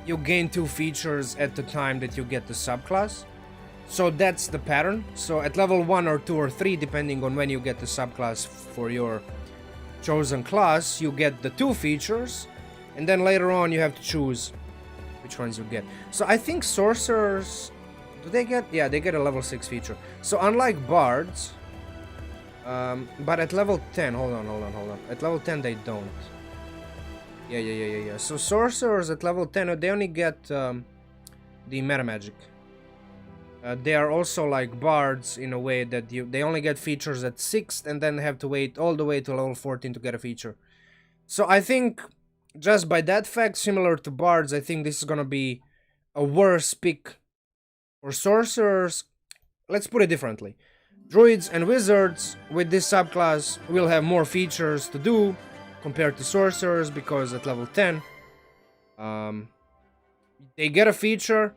you gain 2 features at the time that you get the subclass. So that's the pattern. So at level 1 or 2 or 3, depending on when you get the subclass for your chosen class, you get the 2 features, and then later on you have to choose which ones you get. So I think sorcerers, do they get? Yeah, they get a level 6 feature. So unlike bards, but at level 10, hold on. At level 10 they don't. Yeah. So sorcerers at level 10, they only get the meta magic. They are also like bards in a way that they only get features at 6th and then have to wait all the way to level 14 to get a feature. So I think just by that fact, similar to bards, I think this is gonna be a worse pick for sorcerers. Let's put it differently. Druids and wizards with this subclass will have more features to do compared to sorcerers, because at level 10 they get a feature.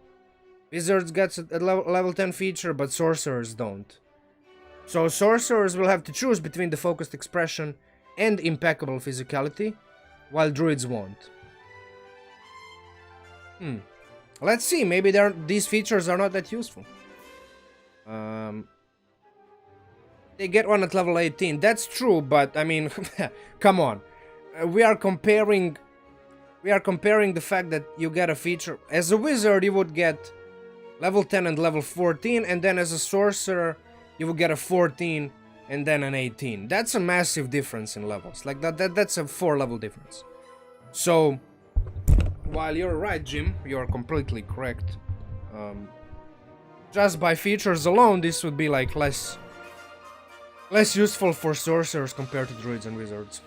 Wizards gets a level 10 feature, but sorcerers don't. So sorcerers will have to choose between the focused expression and impeccable physicality, while druids won't. Let's see, maybe these features are not that useful. They get one at level 18, that's true, but I mean, come on. We are comparing the fact that you get a feature. As a wizard, you would get level 10 and level 14, and then as a sorcerer, you will get a 14 and then an 18. That's a massive difference in levels. Like that's a 4-level difference. So, while you're right, Jim, you're completely correct. Just by features alone, this would be like less useful for sorcerers compared to druids and wizards.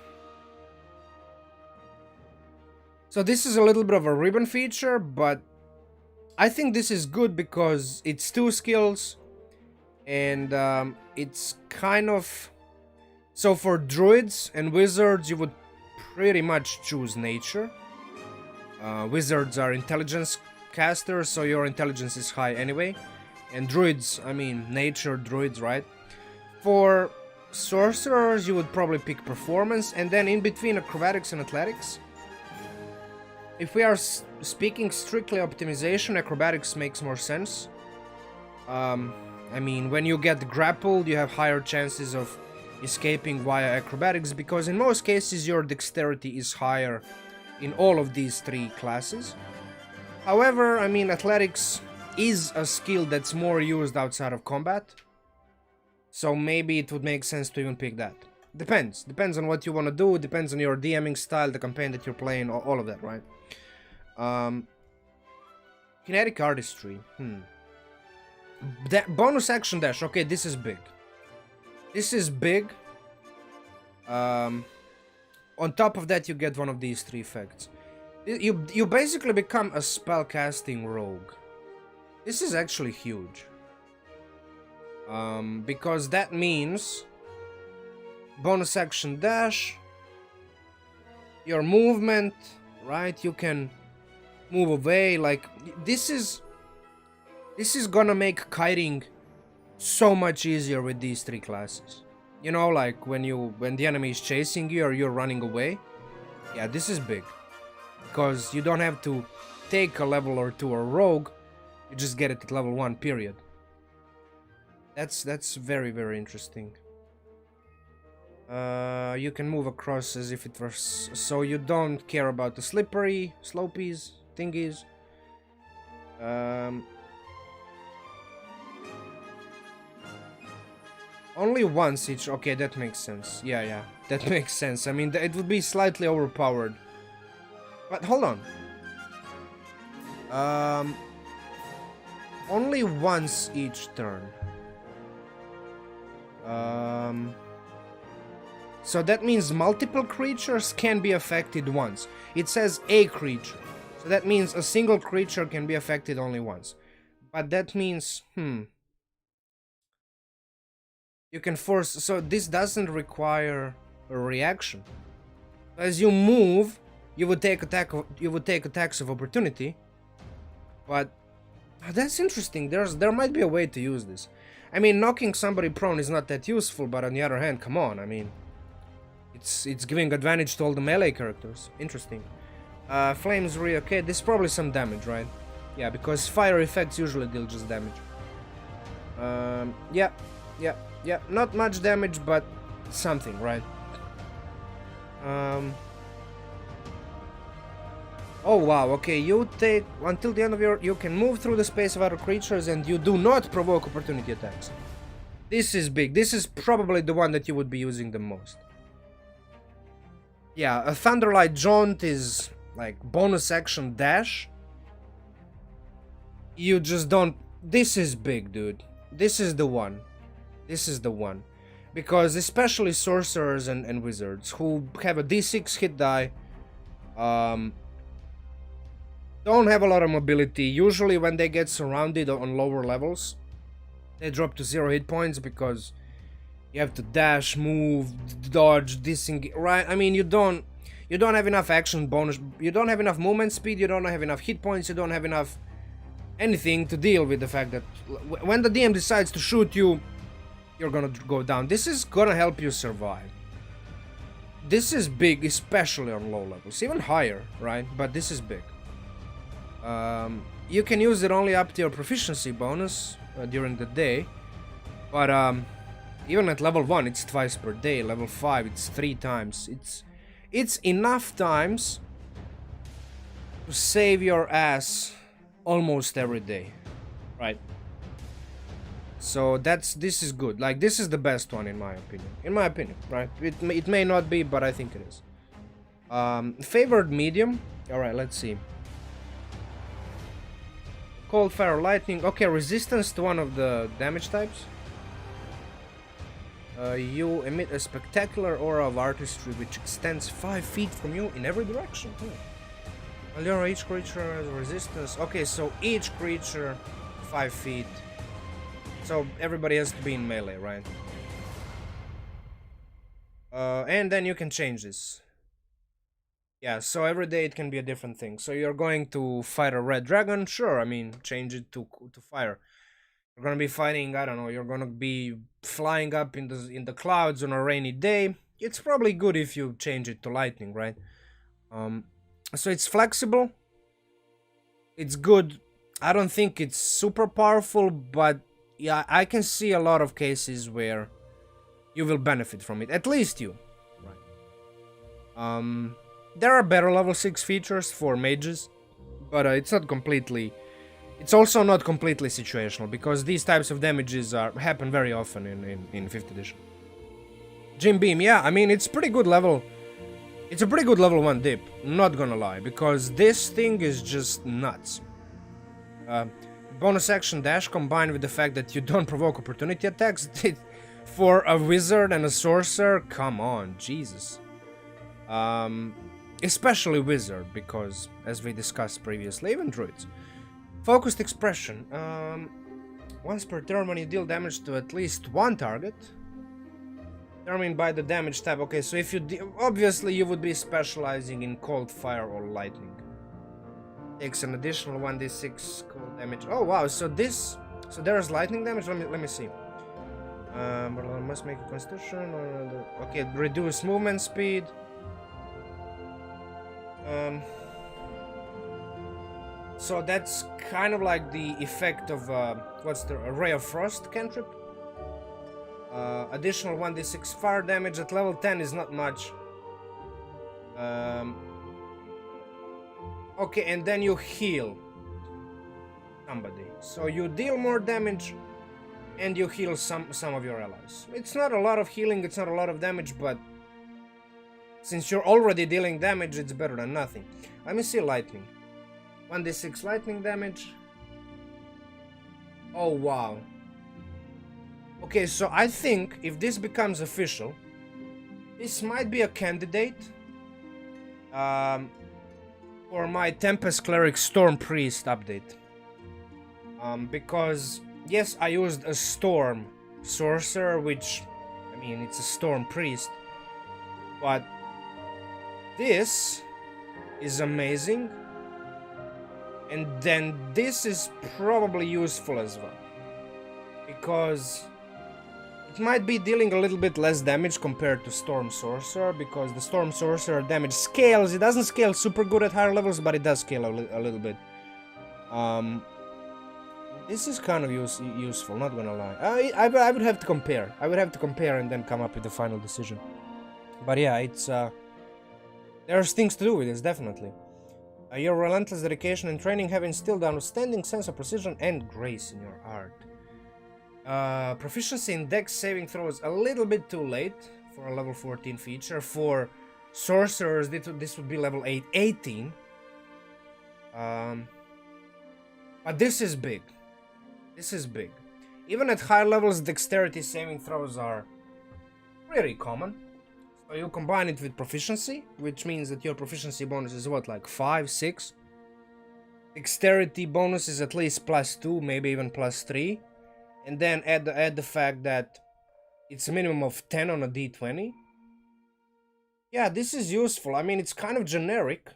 So this is a little bit of a ribbon feature, but I think this is good because it's 2 skills, and it's kind of... So for druids and wizards, you would pretty much choose nature. Wizards are intelligence casters, so your intelligence is high anyway. And druids, I mean, nature druids, right? For sorcerers, you would probably pick performance, and then in between acrobatics and athletics. If we are speaking strictly optimization, acrobatics makes more sense. I mean, when you get grappled, you have higher chances of escaping via acrobatics, because in most cases your dexterity is higher in all of these 3 classes. However, I mean, athletics is a skill that's more used outside of combat, so maybe it would make sense to even pick that. Depends on what you want to do, depends on your DMing style, the campaign that you're playing, all of that, right? Kinetic artistry. That bonus action dash. Okay, this is big. On top of that, you get one of these 3 effects. You basically become a spellcasting rogue. This is actually huge. Because that means bonus action dash, your movement, right? You can move away. Like this is gonna make kiting so much easier with these 3 classes. You know, like when the enemy is chasing you or you're running away. Yeah, this is big, because you don't have to take a level or 2 or rogue. You just get it at level 1, period. That's very, very interesting. You can move across as if it was... So you don't care about the slippery, slopies, thingies. Only once each. Okay, that makes sense. Yeah, that makes sense. I mean, it would be slightly overpowered. But hold on. Only once each turn. So that means multiple creatures can be affected once. It says a creature. So that means a single creature can be affected only once. But that means, you can force, so this doesn't require a reaction. As you move, you would take attacks of opportunity. But that's interesting. There might be a way to use this. I mean, knocking somebody prone is not that useful, but on the other hand, come on, I mean, it's giving advantage to all the melee characters. Interesting. Flames okay, this is probably some damage, right? Yeah, because fire effects usually deal just damage. Yeah, not much damage, but something, right? Oh wow, okay, you take, until the end of you can move through the space of other creatures and you do not provoke opportunity attacks. This is big, this is probably the one that you would be using the most. Yeah, a Thunderlight Jaunt is like bonus action dash. You just don't, this is big, dude. This is the one. This is the one. Because especially sorcerers and wizards who have a d6 hit die, don't have a lot of mobility. Usually when they get surrounded on lower levels, they drop to 0 hit points because you have to dash, move, dodge, disengage, right? I mean, you don't have enough action bonus, you don't have enough movement speed, you don't have enough hit points, you don't have enough anything to deal with the fact that when the DM decides to shoot you, you're gonna go down. This is gonna help you survive. This is big, especially on low levels, even higher, right? But this is big. You can use it only up to your proficiency bonus during the day, but even at level 1 it's twice per day, level 5 it's 3 times. It's enough times to save your ass almost every day, right? So this is good. Like, this is the best one in my opinion, right? It may not be, but I think it is. Favored medium. All right, let's see. Cold, fire, lightning. Okay, resistance to one of the damage types. You emit a spectacular aura of artistry which extends 5 feet from you in every direction. Each creature has resistance. Okay, so each creature 5 feet. So everybody has to be in melee, right? And then you can change this. Yeah, so every day it can be a different thing. So you're going to fight a red dragon, sure, I mean, change it to fire. You're gonna be fighting, I don't know, you're gonna be flying up in the clouds on a rainy day. It's probably good if you change it to lightning, right? So it's flexible. It's good. I don't think it's super powerful, but yeah, I can see a lot of cases where you will benefit from it. At least you, right? There are better level 6 features for mages, but it's not completely... It's also not completely situational, because these types of damages happen very often in 5th edition. Jim Beam, yeah, I mean, it's pretty good level... It's a pretty good level 1 dip, not gonna lie, because this thing is just nuts. Bonus action dash combined with the fact that you don't provoke opportunity attacks, for a wizard and a sorcerer, come on, Jesus. Especially wizard, because, as we discussed previously, even druids. Focused expression. Once per turn when you deal damage to at least one target. Determined by the damage type. Okay, so if you... obviously you would be specializing in cold, fire, or lightning. Takes an additional 1d6 cold damage. Oh wow, so this... So there's lightning damage? Let me see. But I must make a constitution. Okay, reduce movement speed. So that's kind of like the effect of what's the Ray of Frost cantrip. Additional 1d6 fire damage at level 10 is not much. Okay, and then you heal somebody. So you deal more damage and you heal some of your allies. It's not a lot of healing, it's not a lot of damage, but since you're already dealing damage, it's better than nothing. Let me see lightning. 1d6 lightning damage. Oh wow. Okay, so I think if this becomes official, this might be a candidate for my Tempest Cleric Storm Priest update. Because yes, I used a Storm Sorcerer, which, I mean, it's a Storm Priest, but this is amazing, and then this is probably useful as well, because it might be dealing a little bit less damage compared to Storm Sorcerer, because the Storm Sorcerer damage scales. It doesn't scale super good at higher levels, but it does scale a little bit. This is kind of useful, not gonna lie. I would have to compare. I would have to compare and then come up with the final decision. But yeah, it's there's things to do with this, definitely. Your relentless dedication and training have instilled an outstanding sense of precision and grace in your art. Proficiency in Dex saving throws a little bit too late for a level 14 feature. For sorcerers, this would be level 18. But this is big. This is big. Even at high levels, dexterity saving throws are pretty common. So you combine it with proficiency, which means that your proficiency bonus is what, like 5, 6? Dexterity bonus is at least +2, maybe even +3. And then add the fact that it's a minimum of 10 on a d20. Yeah, this is useful. I mean, it's kind of generic,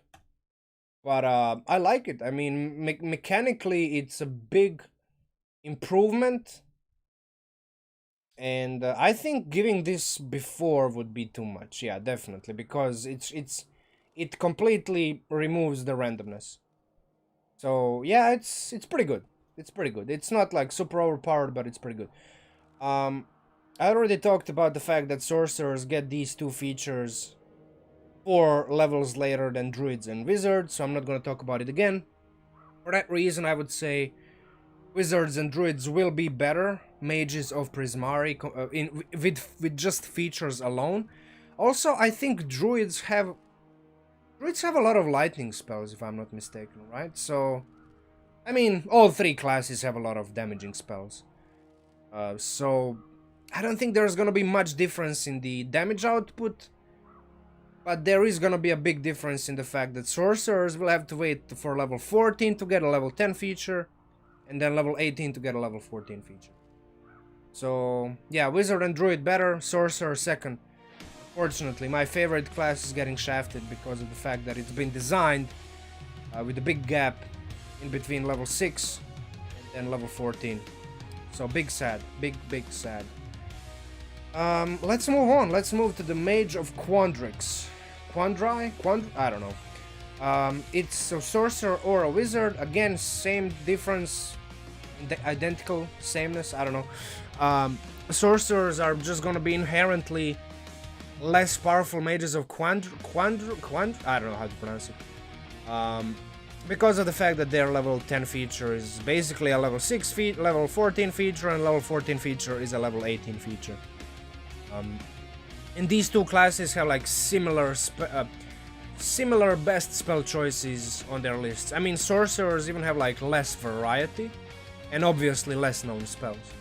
but I like it. I mean, mechanically, it's a big improvement. And I think giving this before would be too much. Yeah, definitely, because it completely removes the randomness. So yeah, it's pretty good. It's pretty good. It's not like super overpowered, but it's pretty good. I already talked about the fact that sorcerers get these two features 4 levels later than druids and wizards, so I'm not going to talk about it again. For that reason, I would say wizards and druids will be better mages of Prismari with just features alone. Also, I think druids have a lot of lightning spells, if I'm not mistaken, right? So I mean, all 3 classes have a lot of damaging spells. So I don't think there's gonna be much difference in the damage output, but there is gonna be a big difference in the fact that sorcerers will have to wait for level 14 to get a level 10 feature, and then level 18 to get a level 14 feature. So yeah, wizard and druid better, sorcerer second. Fortunately, my favorite class is getting shafted because of the fact that it's been designed with a big gap in between level 6 and level 14. So big sad, big sad. Let's move on. Let's move to the Mage of Quandrix. I don't know. It's a sorcerer or a wizard. Again, same difference, identical sameness. I don't know. Sorcerers are just gonna be inherently less powerful mages of I don't know how to pronounce it. Because of the fact that their level 10 feature is basically a level 6 level 14 feature, and level 14 feature is a level 18 feature. And these two classes have like similar best spell choices on their lists. I mean, sorcerers even have like less variety, and obviously less known spells.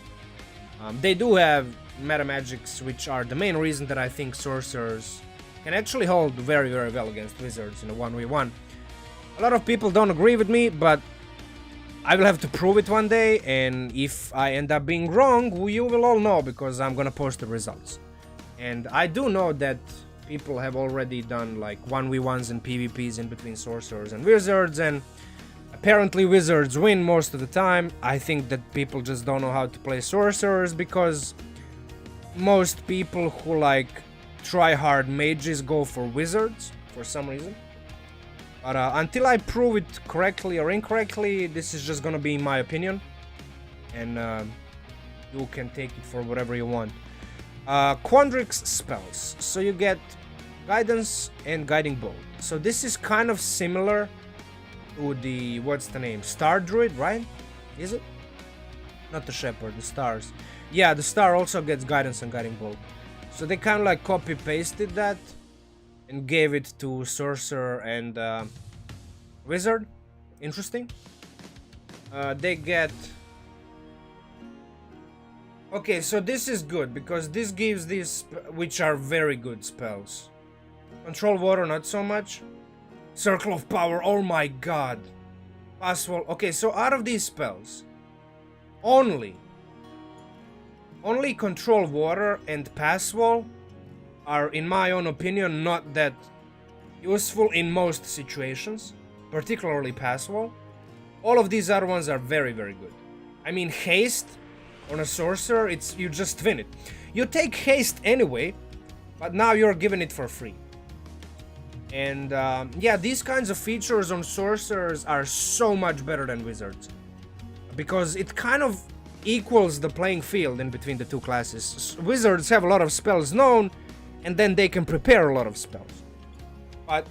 They do have meta magics, which are the main reason that I think sorcerers can actually hold very, very well against wizards in a 1v1. A lot of people don't agree with me, but I will have to prove it one day, and if I end up being wrong, you will all know, because I'm gonna post the results. And I do know that people have already done like 1v1s and PvPs in between sorcerers and wizards, and apparently wizards win most of the time. I think that people just don't know how to play sorcerers, because most people who like try hard mages go for wizards for some reason. But until I prove it correctly or incorrectly, this is just gonna be my opinion, and you can take it for whatever you want. Quandrix spells. So you get Guidance and Guiding Bolt. So this is kind of similar to the, what's the name? Star Druid, right? Is it? Not the Shepherd, the Stars. Yeah, the Star also gets Guidance and Guiding Bolt. So they kind of like copy-pasted that and gave it to Sorcerer and Wizard. Interesting. They get... Okay, so this is good, because this gives these, which are very good spells. Control Water, not so much. Circle of Power, oh my god. Pass Wall. Okay, so out of these spells, only Control Water and Pass Wall are, in my own opinion, not that useful in most situations, particularly Pass Wall. All of these other ones are very, very good. I mean, Haste on a Sorcerer, you just win it. You take Haste anyway, but now you're given it for free. And yeah, these kinds of features on Sorcerers are so much better than Wizards, because it kind of equals the playing field in between the two classes. Wizards have a lot of spells known, and then they can prepare a lot of spells. But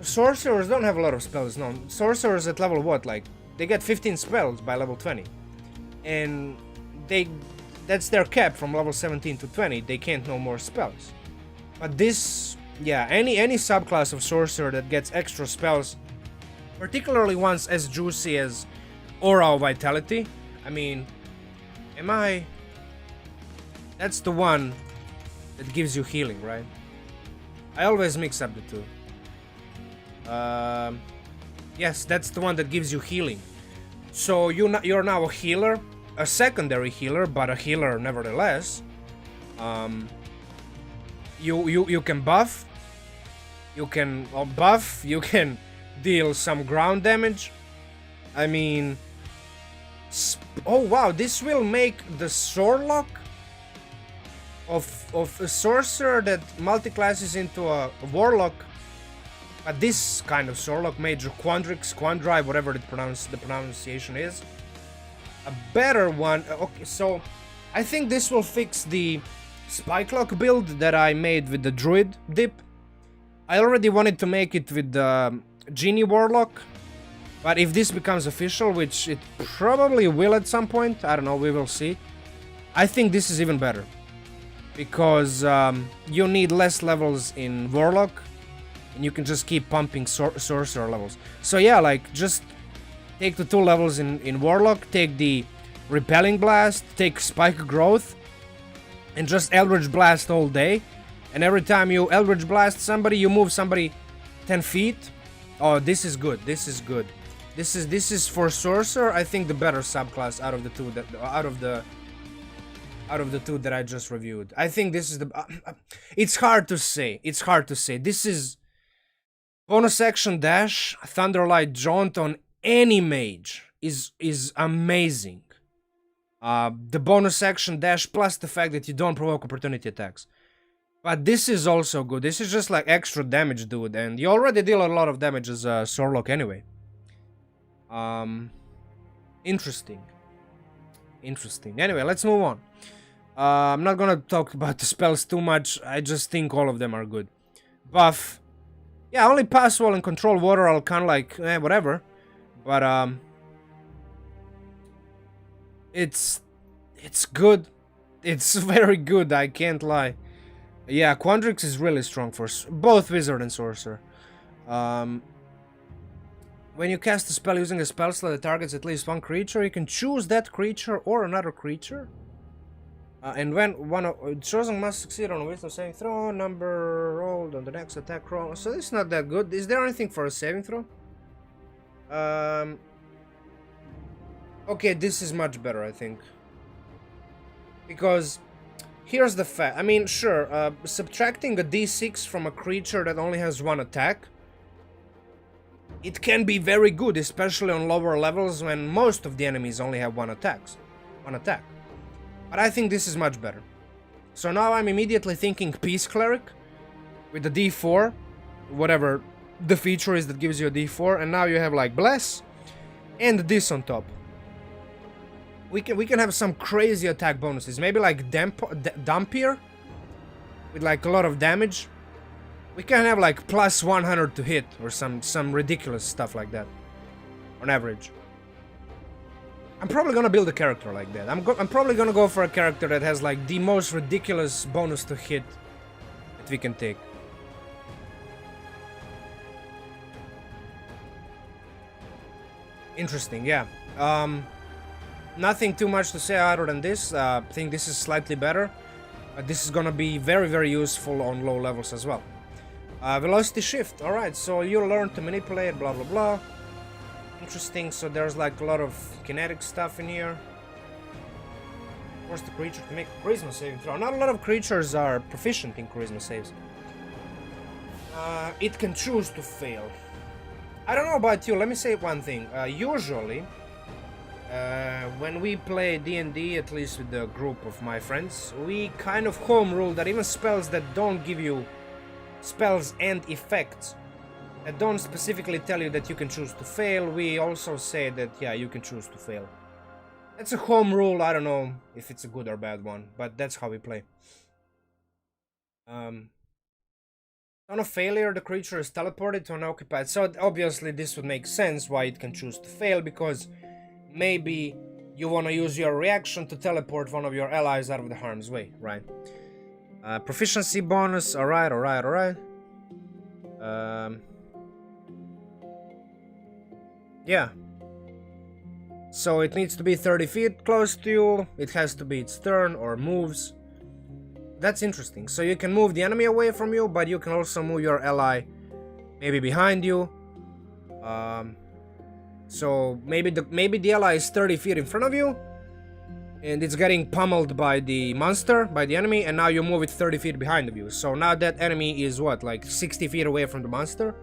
Sorcerers don't have a lot of spells known. Sorcerers at level what? Like, they get 15 spells by level 20. And that's their cap from level 17 to 20. They can't know more spells. But this, yeah, any subclass of Sorcerer that gets extra spells, particularly ones as juicy as Aura of Vitality. I mean, that's the one that gives you healing, right? I always mix up the two. Yes, that's the one that gives you healing. So you're now a healer, a secondary healer, but a healer nevertheless. You can buff. You can buff. You can deal some ground damage. I mean, oh wow, this will make the Swordlock of a sorcerer that multiclasses into a warlock. But this kind of Swordlock, Mage of Quandrix, Quandri, whatever the pronunciation is, a better one. Okay, so I think this will fix the Spikelock build that I made with the Druid dip. I already wanted to make it with the Genie Warlock, but if this becomes official, which it probably will at some point, I don't know, we will see. I think this is even better, because you need less levels in Warlock, and you can just keep pumping Sorcerer levels. So yeah, like, just take the 2 levels in Warlock, take the Repelling Blast, take Spike Growth, and just Eldritch Blast all day. And every time you Eldritch Blast somebody, you move somebody 10 feet. Oh, this is good. This is good. This is for Sorcerer, I think, the better subclass out of the two that I just reviewed. I think this is the it's hard to say. It's hard to say. This is bonus action dash, Thunderlight Jaunt on any mage is amazing. The bonus action dash plus the fact that you don't provoke opportunity attacks. But this is also good. This is just like extra damage, dude, and you already deal a lot of damage as a Swordlock anyway. Interesting. Anyway, let's move on. I'm not gonna talk about the spells too much. I just think all of them are good. Buff. Yeah, only Pass Wall and Control Water I'll kind of like, whatever. But, it's good. It's very good, I can't lie. Yeah, Quandrix is really strong for both Wizard and Sorcerer. When you cast a spell using a spell slot that targets at least one creature, you can choose that creature or another creature. And when one chosen must succeed on a wisdom saving throw, number rolled on the next attack roll. So this is not that good. Is there anything for a saving throw? Okay, this is much better, I think. Because here's the fact. I mean, sure, subtracting a d6 from a creature that only has 1 attack, it can be very good, especially on lower levels when most of the enemies only have 1 attack. But I think this is much better. So now I'm immediately thinking Peace Cleric with the d4, whatever the feature is that gives you a d4, and now you have like Bless and this on top. We can have some crazy attack bonuses, maybe like Dampier with like a lot of damage. We can have like plus 100 to hit or some ridiculous stuff like that on average. I'm probably gonna build a character like that. I'm probably gonna go for a character that has like the most ridiculous bonus to hit that we can take. Interesting, yeah. Nothing too much to say other than this. I think this is slightly better. This is gonna be very, very useful on low levels as well. Velocity shift. Alright, so you learn to manipulate, blah blah blah. Interesting, so there's like a lot of kinetic stuff in here. Force the creature to make a charisma saving throw. Not a lot of creatures are proficient in charisma saves. It can choose to fail. I don't know about you, let me say one thing. Usually, when we play D&D, at least with the group of my friends, we kind of home rule that even spells that don't give you spells and effects that don't specifically tell you that you can choose to fail, we also say that, yeah, you can choose to fail. That's a home rule, I don't know if it's a good or bad one, but that's how we play. On a failure, the creature is teleported to an occupied, so obviously this would make sense why it can choose to fail, because maybe you want to use your reaction to teleport one of your allies out of the harm's way, right? Proficiency bonus, alright. Yeah. So it needs to be 30 feet close to you, it has to be its turn or moves. That's interesting. So you can move the enemy away from you, but you can also move your ally maybe behind you. So maybe the ally is 30 feet in front of you, and it's getting pummeled by the monster, by the enemy, and now you move it 30 feet behind of you. So now that enemy is what, like 60 feet away from the monster?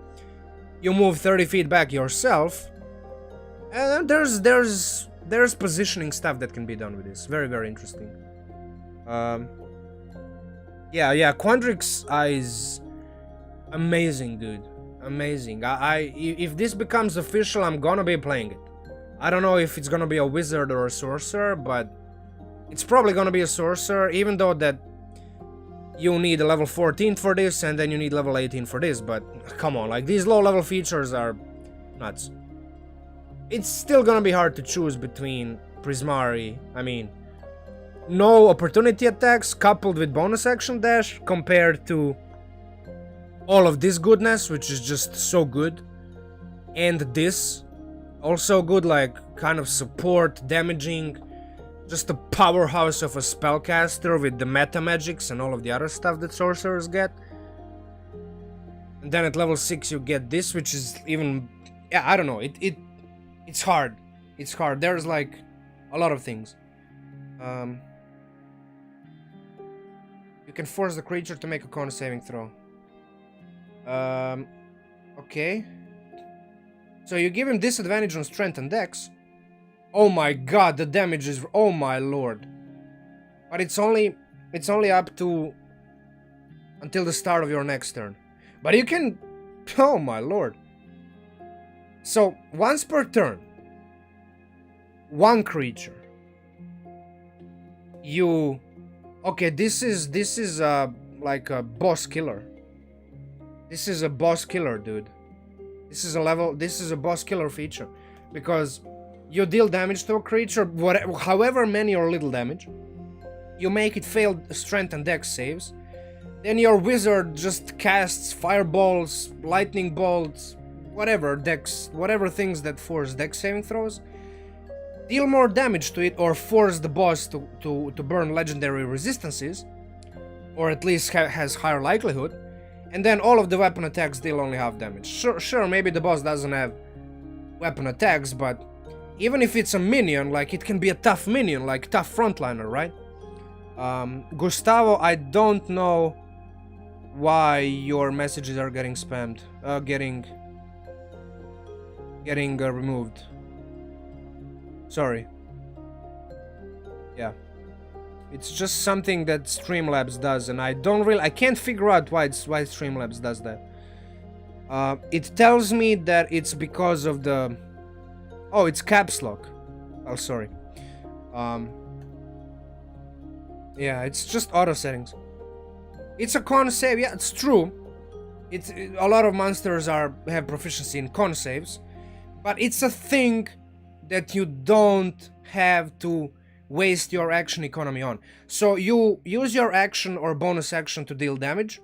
You move 30 feet back yourself, and there's positioning stuff that can be done with this. Very, very interesting. Yeah, Quandrix is amazing, dude. Amazing. If this becomes official, I'm gonna be playing it. I don't know if it's gonna be a wizard or a sorcerer, but it's probably gonna be a sorcerer, even though that you need a level 14 for this, and then you need level 18 for this, but come on, like, these low-level features are nuts. It's still gonna be hard to choose between Prismari, I mean, no opportunity attacks coupled with bonus action dash, compared to all of this goodness, which is just so good, and this, also good, like, kind of support, damaging, just a powerhouse of a spellcaster with the meta magics and all of the other stuff that sorcerers get. And then at level 6 you get this, which is even, yeah, I don't know, it's hard. It's hard. There's like a lot of things. You can force the creature to make a con saving throw. Okay. So you give him disadvantage on strength and dex. Oh my god, the damage is, oh my lord. But it's only up to until the start of your next turn. But you can, oh my lord. So once per turn, one creature. You, okay, this is like a boss killer. This is a boss killer, dude. This is a boss killer feature, because you deal damage to a creature, whatever, however many or little damage, you make it fail strength and dex saves, then your wizard just casts fireballs, lightning bolts, whatever things that force dex saving throws, deal more damage to it, or force the boss to burn legendary resistances, or at least has higher likelihood. And then all of the weapon attacks deal only half damage. Sure, maybe the boss doesn't have weapon attacks, but even if it's a minion, like, it can be a tough minion, like tough frontliner, right? Gustavo, I don't know why your messages are getting spammed, getting removed. Sorry. Yeah. It's just something that Streamlabs does, and I can't figure out why Streamlabs does that. It tells me that it's because of the, oh, it's caps lock. Oh, sorry. Yeah, it's just auto settings. It's a con save, yeah, it's true. A lot of monsters have proficiency in con saves, but it's a thing that you don't have to waste your action economy on. So you use your action or bonus action to deal damage,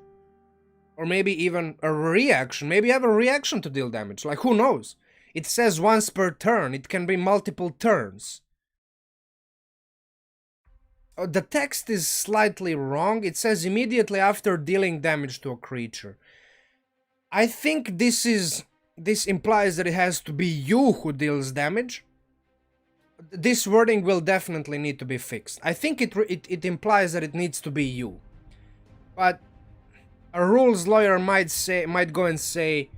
or maybe even a reaction. Maybe you have a reaction to deal damage, like who knows? It says once per turn, it can be multiple turns. The text is slightly wrong. It says immediately after dealing damage to a creature. I think this implies that it has to be you who deals damage. This wording will definitely need to be fixed. I think it implies that it needs to be you. But a rules lawyer might go and say,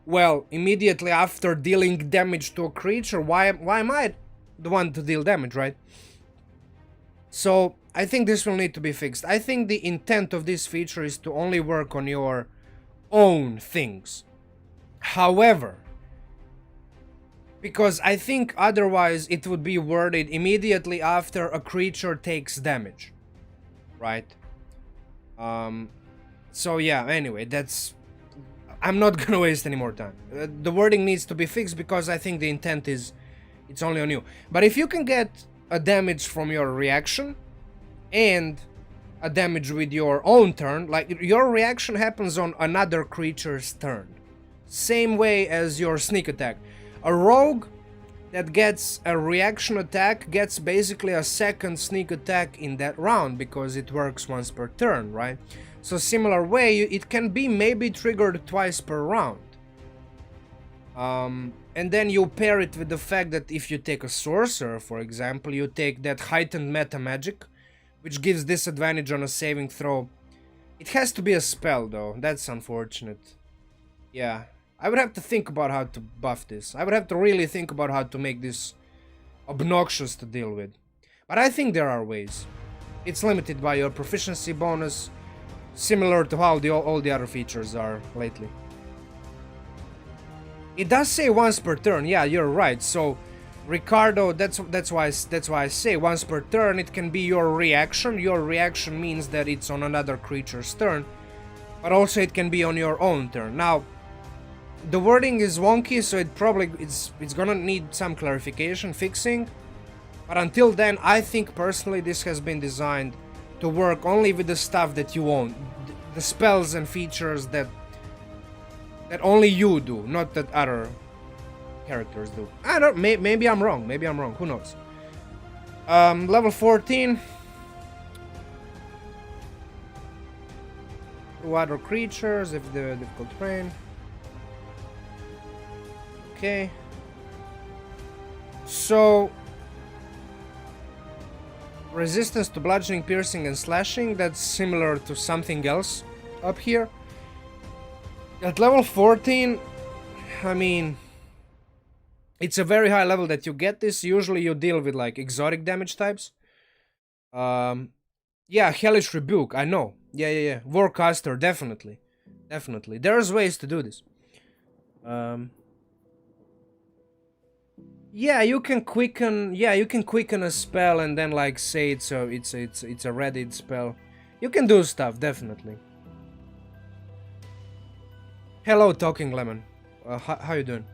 well, immediately after dealing damage to a creature, why am I the one to deal damage, right? So I think this will need to be fixed. I think the intent of this feature is to only work on your own things. However, because I think otherwise it would be worded immediately after a creature takes damage, right? So yeah, anyway, I'm not gonna waste any more time. The wording needs to be fixed because I think the intent is it's only on you. But if you can get a damage from your reaction and a damage with your own turn, like your reaction happens on another creature's turn, same way as your sneak attack. A rogue that gets a reaction attack gets basically a second sneak attack in that round because it works once per turn, right? So similar way, it can be maybe triggered twice per round. And then you pair it with the fact that if you take a sorcerer, for example, you take that heightened meta magic, which gives disadvantage on a saving throw. It has to be a spell though, that's unfortunate. Yeah, I would have to think about how to buff this. I would have to really think about how to make this obnoxious to deal with. But I think there are ways. It's limited by your proficiency bonus, similar to how all the other features are lately. It does say once per turn, yeah, you're right. So, Ricardo, that's why I say once per turn. It can be your reaction. Your reaction means that it's on another creature's turn, but also it can be on your own turn. Now, the wording is wonky, so it's gonna need some clarification, fixing. But until then, I think personally this has been designed to work only with the stuff that you own, the spells and features that only you do, not that other characters do. I don't. Maybe I'm wrong. Maybe I'm wrong. Who knows? Level 14. 2 other creatures if the difficult terrain. Okay. So resistance to bludgeoning, piercing, and slashing. That's similar to something else up here. At level 14, I mean, it's a very high level that you get this. Usually you deal with like exotic damage types. Yeah, Hellish Rebuke, I know. Yeah. Warcaster, definitely. Definitely. There's ways to do this. Yeah, you can quicken a spell and then like say it's a readied spell. You can do stuff, definitely. Hello, Talking Lemon. How you doing?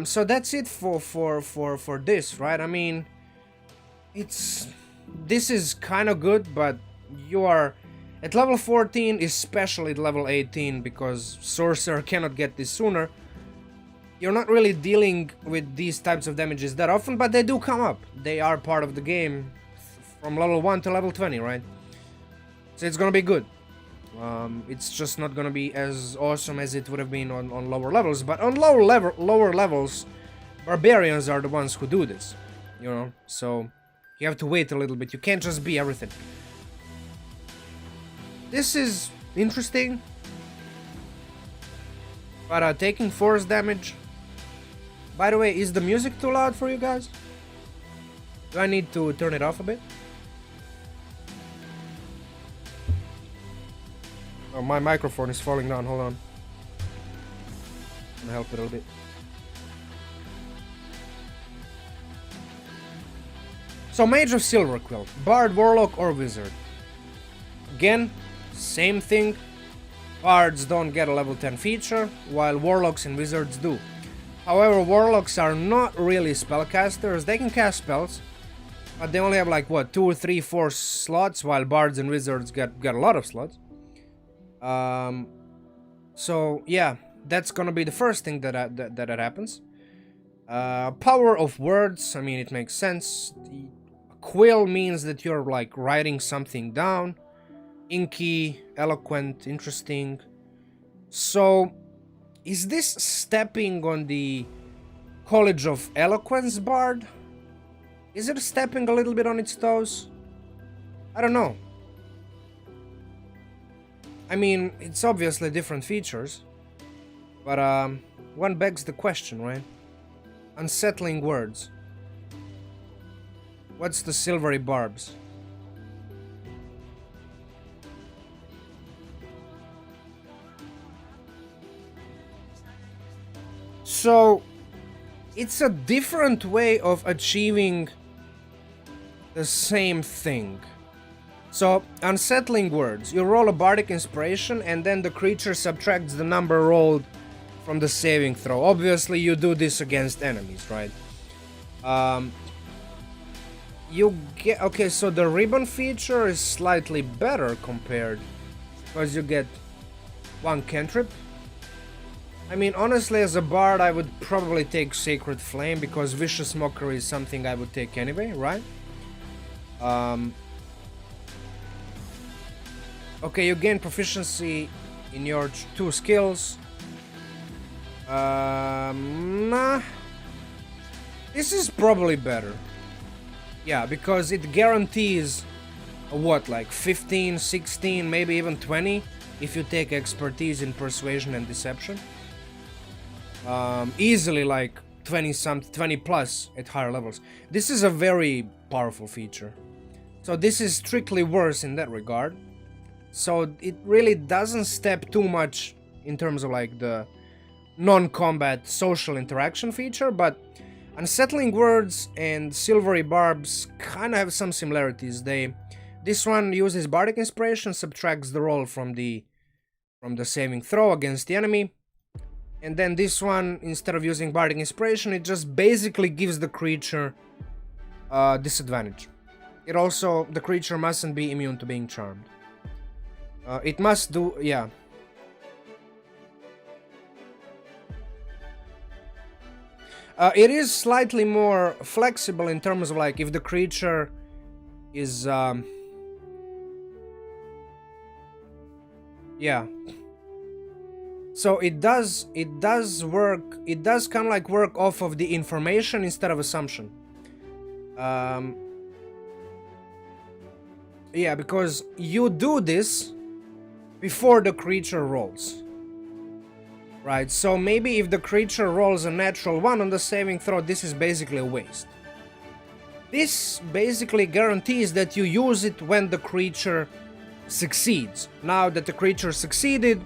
So that's it for this, right? I mean, this is kind of good, but you are at level 14, especially at level 18, because Sorcerer cannot get this sooner. You're not really dealing with these types of damages that often, but they do come up. They are part of the game from level 1 to level 20, right? So it's gonna be good. It's just not gonna be as awesome as it would have been on lower levels, but on lower levels, barbarians are the ones who do this, you know, so you have to wait a little bit. You can't just be everything. This is interesting, but taking force damage. By the way, is the music too loud for you guys? Do I need to turn it off a bit? Oh, my microphone is falling down, hold on. I'm gonna help it a little bit. So, Mage of Silverquill, Bard, Warlock, or Wizard. Again, same thing. Bards don't get a level 10 feature, while Warlocks and Wizards do. However, warlocks are not really spellcasters. They can cast spells, but they only have like what, 2, 3, 4 slots, while bards and wizards get a lot of slots. So yeah, that's gonna be the first thing that happens. Power of words. I mean, it makes sense. Quill means that you're like writing something down. Inky, eloquent, interesting. So, is this stepping on the College of Eloquence bard? Is it stepping a little bit on its toes? I don't know. I mean, it's obviously different features, but one begs the question, right? Unsettling words. What's the silvery barbs? So, it's a different way of achieving the same thing. So, unsettling words. You roll a bardic inspiration and then the creature subtracts the number rolled from the saving throw. Obviously, you do this against enemies, right? You get... Okay, so the ribbon feature is slightly better compared, because you get 1 cantrip. I mean, honestly, as a bard, I would probably take Sacred Flame, because Vicious Mockery is something I would take anyway, right? Okay, you gain proficiency in your 2 skills. Nah. This is probably better. Yeah, because it guarantees, what, like 15, 16, maybe even 20, if you take expertise in Persuasion and Deception. Easily like 20 plus at higher levels. This is a very powerful feature. So this is strictly worse in that regard. So it really doesn't step too much in terms of like the non-combat social interaction feature, but Unsettling Words and Silvery Barbs kind of have some similarities. This one uses Bardic Inspiration, subtracts the roll from the saving throw against the enemy. And then this one, instead of using Bardic Inspiration, it just basically gives the creature disadvantage. It also, the creature mustn't be immune to being charmed. It must do, yeah. It is slightly more flexible in terms of like if the creature is, yeah. So it does work, it does kind of like work off of the information instead of assumption. Yeah, because you do this before the creature rolls. Right, so maybe if the creature rolls a natural 1 on the saving throw, this is basically a waste. This basically guarantees that you use it when the creature succeeds. Now that the creature succeeded,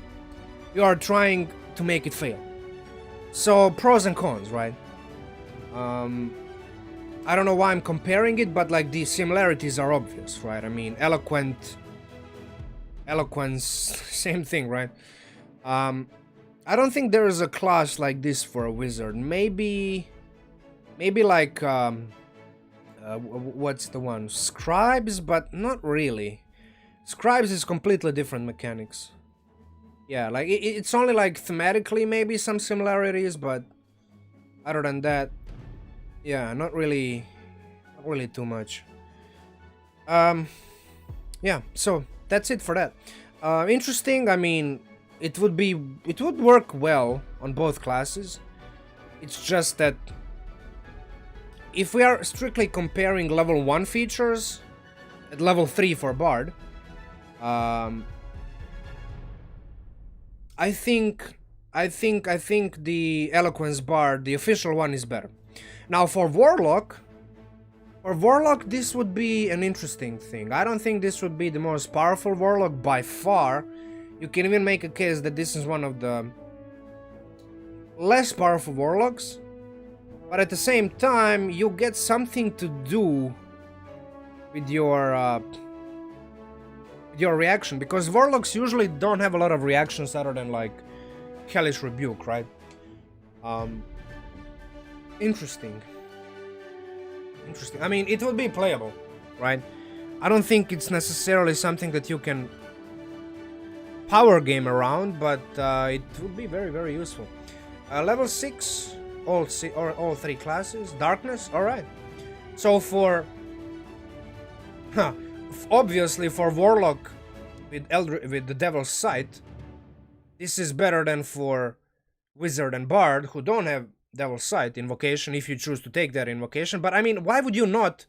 you are trying to make it fail. So, pros and cons, right? I don't know why I'm comparing it, but like the similarities are obvious, right? I mean, eloquence, same thing, right? I don't think there is a class like this for a wizard. Maybe like, what's the one? Scribes, but not really. Scribes is completely different mechanics. Yeah, like, it's only like thematically maybe some similarities, but other than that, yeah, not really too much. Yeah, so that's it for that. Interesting, I mean, it would work well on both classes. It's just that if we are strictly comparing level 1 features at level 3 for Bard, I think the Eloquence Bard, the official one, is better. Now for Warlock, this would be an interesting thing. I don't think this would be the most powerful Warlock by far. You can even make a case that this is one of the less powerful Warlocks. But at the same time, you get something to do with your reaction. Because Warlocks usually don't have a lot of reactions other than like Hellish Rebuke, right? Interesting. Interesting. I mean, it will be playable, right? I don't think it's necessarily something that you can power game around, but it will be very, very useful. Level 6, all three classes. Darkness, alright. So for... obviously for Warlock with the Devil's Sight, this is better than for Wizard and Bard, who don't have Devil's Sight invocation, if you choose to take that invocation. But I mean, why would you not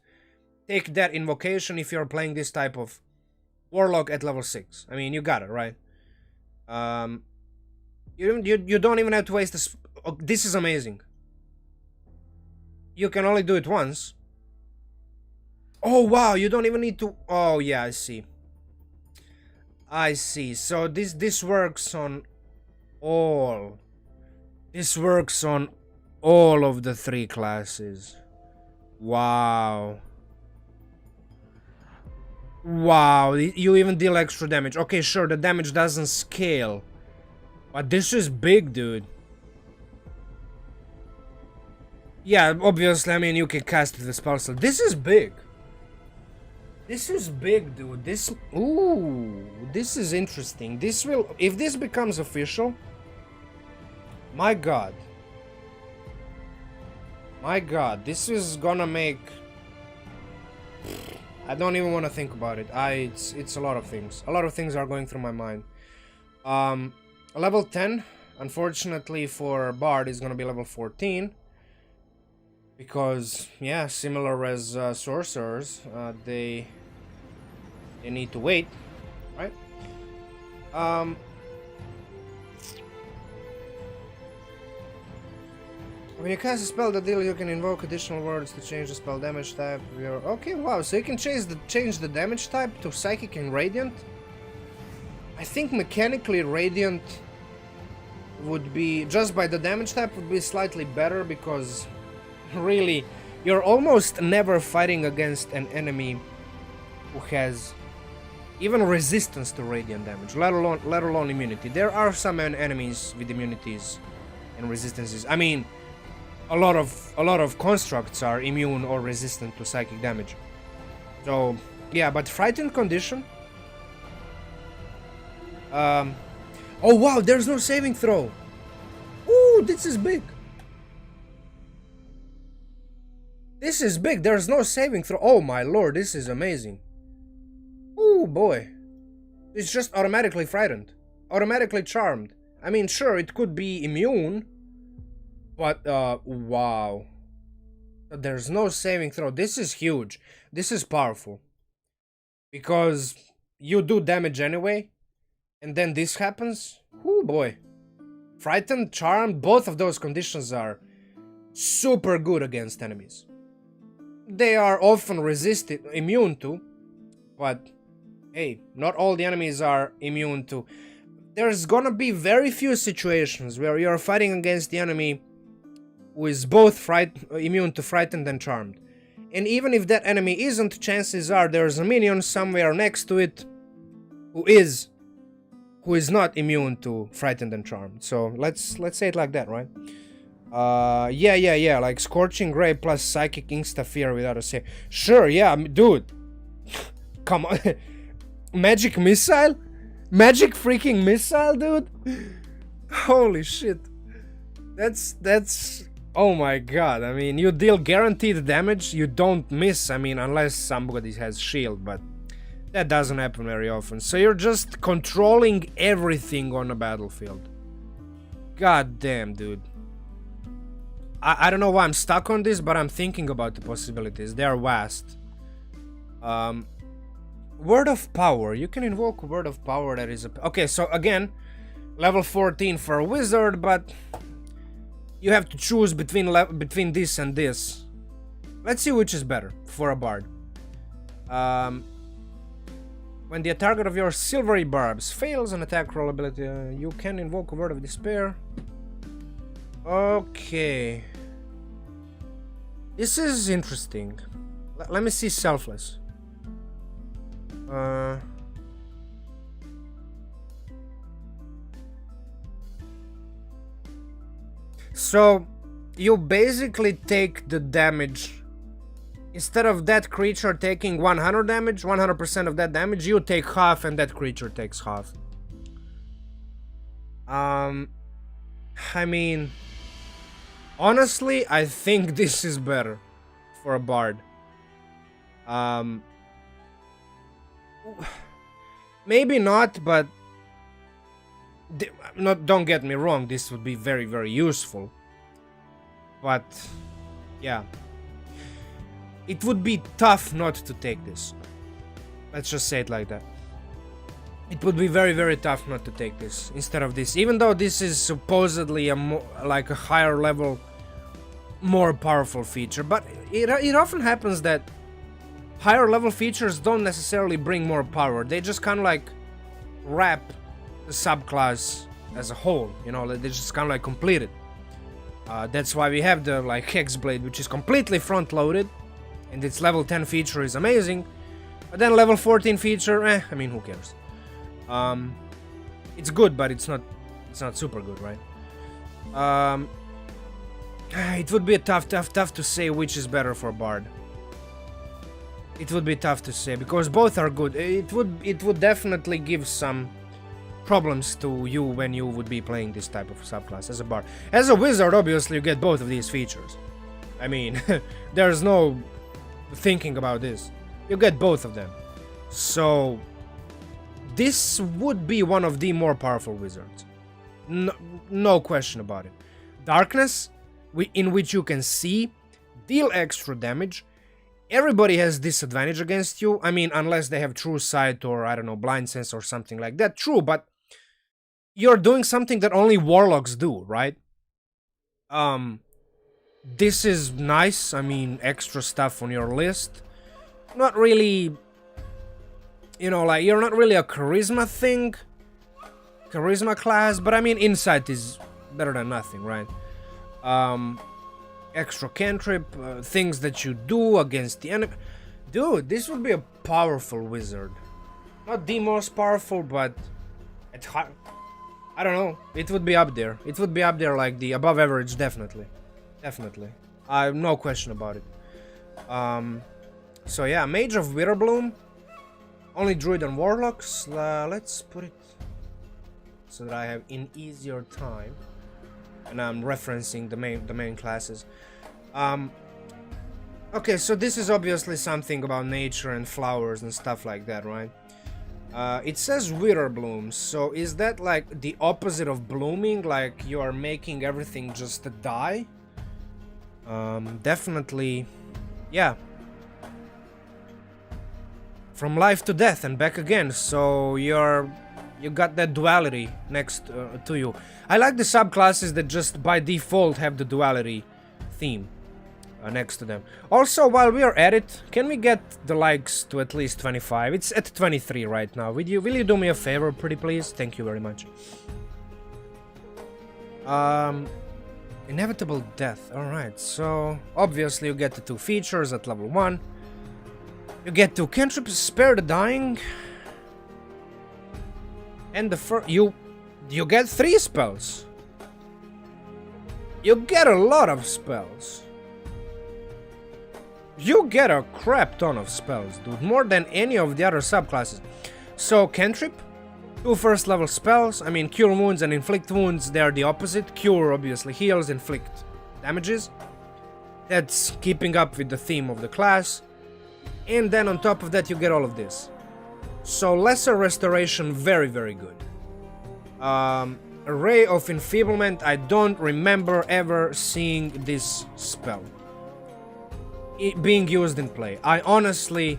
take that invocation if you're playing this type of Warlock at level 6? I mean, you got it, right? You don't even have to waste this. Oh, this is amazing. You can only do it once. Oh wow, you don't even need to. Oh yeah, I see. I see. So this works on all. This works on all of the three classes. Wow. Wow, you even deal extra damage. Okay, sure, the damage doesn't scale. But this is big, dude. Yeah, obviously, I mean, you can cast it with spell slot. This is big. This is big, dude. This... Ooh, this is interesting. This will... If this becomes official... My god. My god, this is gonna make... I don't even want to think about it. It's a lot of things. A lot of things are going through my mind. Level 10, unfortunately for Bard, is gonna be level 14. Because, yeah, similar as Sorcerers, they need to wait, right? When you cast a spell that deal, you can invoke additional words to change the spell damage type. Okay, wow, so you can change the damage type to Psychic and Radiant. I think mechanically Radiant would be, just by the damage type, would be slightly better, because really, you're almost never fighting against an enemy who has even resistance to Radiant damage, let alone immunity. There are some enemies with immunities and resistances. I mean, a lot of constructs are immune or resistant to psychic damage. So yeah, but frightened condition. Oh wow, there's no saving throw. Ooh, this is big. This is big. There's no saving throw. Oh my lord, this is amazing. Oh boy, it's just automatically frightened, automatically charmed. I mean, sure, it could be immune. But, wow. There's no saving throw. This is huge. This is powerful. Because you do damage anyway. And then this happens. Oh boy. Frightened, charmed, both of those conditions are super good against enemies. They are often immune to. But, hey, not all the enemies are immune to. There's gonna be very few situations where you're fighting against the enemy who is both immune to frightened and charmed. And even if that enemy isn't, chances are there's a minion somewhere next to it who is not immune to frightened and charmed. So let's say it like that, right? Yeah, like Scorching Ray plus Psychic Insta Fear without a save. Sure, yeah, dude. Come on. Magic Missile? Magic freaking Missile, dude? Holy shit. That's oh my god. I mean, you deal guaranteed damage, you don't miss. I mean, unless somebody has shield, but that doesn't happen very often. So you're just controlling everything on the battlefield. God damn, dude. I don't know why I'm stuck on this, but I'm thinking about the possibilities. They are vast. Word of Power. You can invoke Word of Power that is a... Okay, so again, level 14 for a wizard, but you have to choose between this and this. Let's see which is better for a bard. When the target of your silvery barbs fails an attack roll ability, you can invoke a Word of Despair. Okay. This is interesting. Let me see Selfless. So, you basically take the damage. Instead of that creature taking 100 damage, 100% of that damage, you take half and that creature takes half. I mean, honestly, I think this is better for a bard. Maybe not, but don't get me wrong, this would be very, very useful. But yeah, it would be tough not to take this. Let's just say it like that. It would be very, very tough not to take this instead of this, even though this is supposedly like a higher level, more powerful feature. But it often happens that higher level features don't necessarily bring more power. They just kind of like wrap the subclass as a whole, you know, they just kind of like complete it. That's why we have the like Hexblade, which is completely front loaded, and its level 10 feature is amazing. But then level 14 feature, I mean, who cares? It's good, but it's not super good, right? It would be a tough to say which is better for Bard. It would be tough to say because both are good. It would definitely give some problems to you when you would be playing this type of subclass as a bard. As a wizard, obviously you get both of these features. I mean, there's no thinking about this. You get both of them. So this would be one of the more powerful wizards. No question about it. Darkness, in which you can see, deal extra damage. Everybody has disadvantage against you. I mean, unless they have True Sight or, I don't know, Blind Sense or something like that. True, but you're doing something that only warlocks do, right? This is nice. I mean, extra stuff on your list. Not really, you know, like, you're not really a charisma thing. Charisma class, but I mean, insight is better than nothing, right? Extra cantrip, things that you do against the enemy. Dude, this would be a powerful wizard. Not the most powerful, but at I don't know. It would be up there. It would be up there like the above average, definitely. Definitely. No question about it. So yeah, Mage of Witherbloom. Only druid and warlocks. Let's put it so that I have an easier time. And I'm referencing the main classes. Okay, so this is obviously something about nature and flowers and stuff like that, right? It says Witherbloom, so is that like the opposite of blooming? Like you are making everything just die? Definitely, yeah. From life to death and back again, so you got that duality next to you. I like the subclasses that just by default have the duality theme next to them. Also, while we are at it, can we get the likes to at least 25? It's at 23 right now. Will you do me a favor, pretty please? Thank you very much. Inevitable death. Alright, so obviously you get the 2 features at level 1. You get 2 cantrips, spare the dying. And the first you get 3 spells. You get a lot of spells. You get a crap ton of spells, dude. More than any of the other subclasses. So, cantrip, 2 first level spells. I mean, cure wounds and inflict wounds, they are the opposite. Cure obviously heals, inflict damages. That's keeping up with the theme of the class. And then on top of that, you get all of this. So, lesser restoration, very, very good. Ray of Enfeeblement, I don't remember ever seeing this spell being used in play. I honestly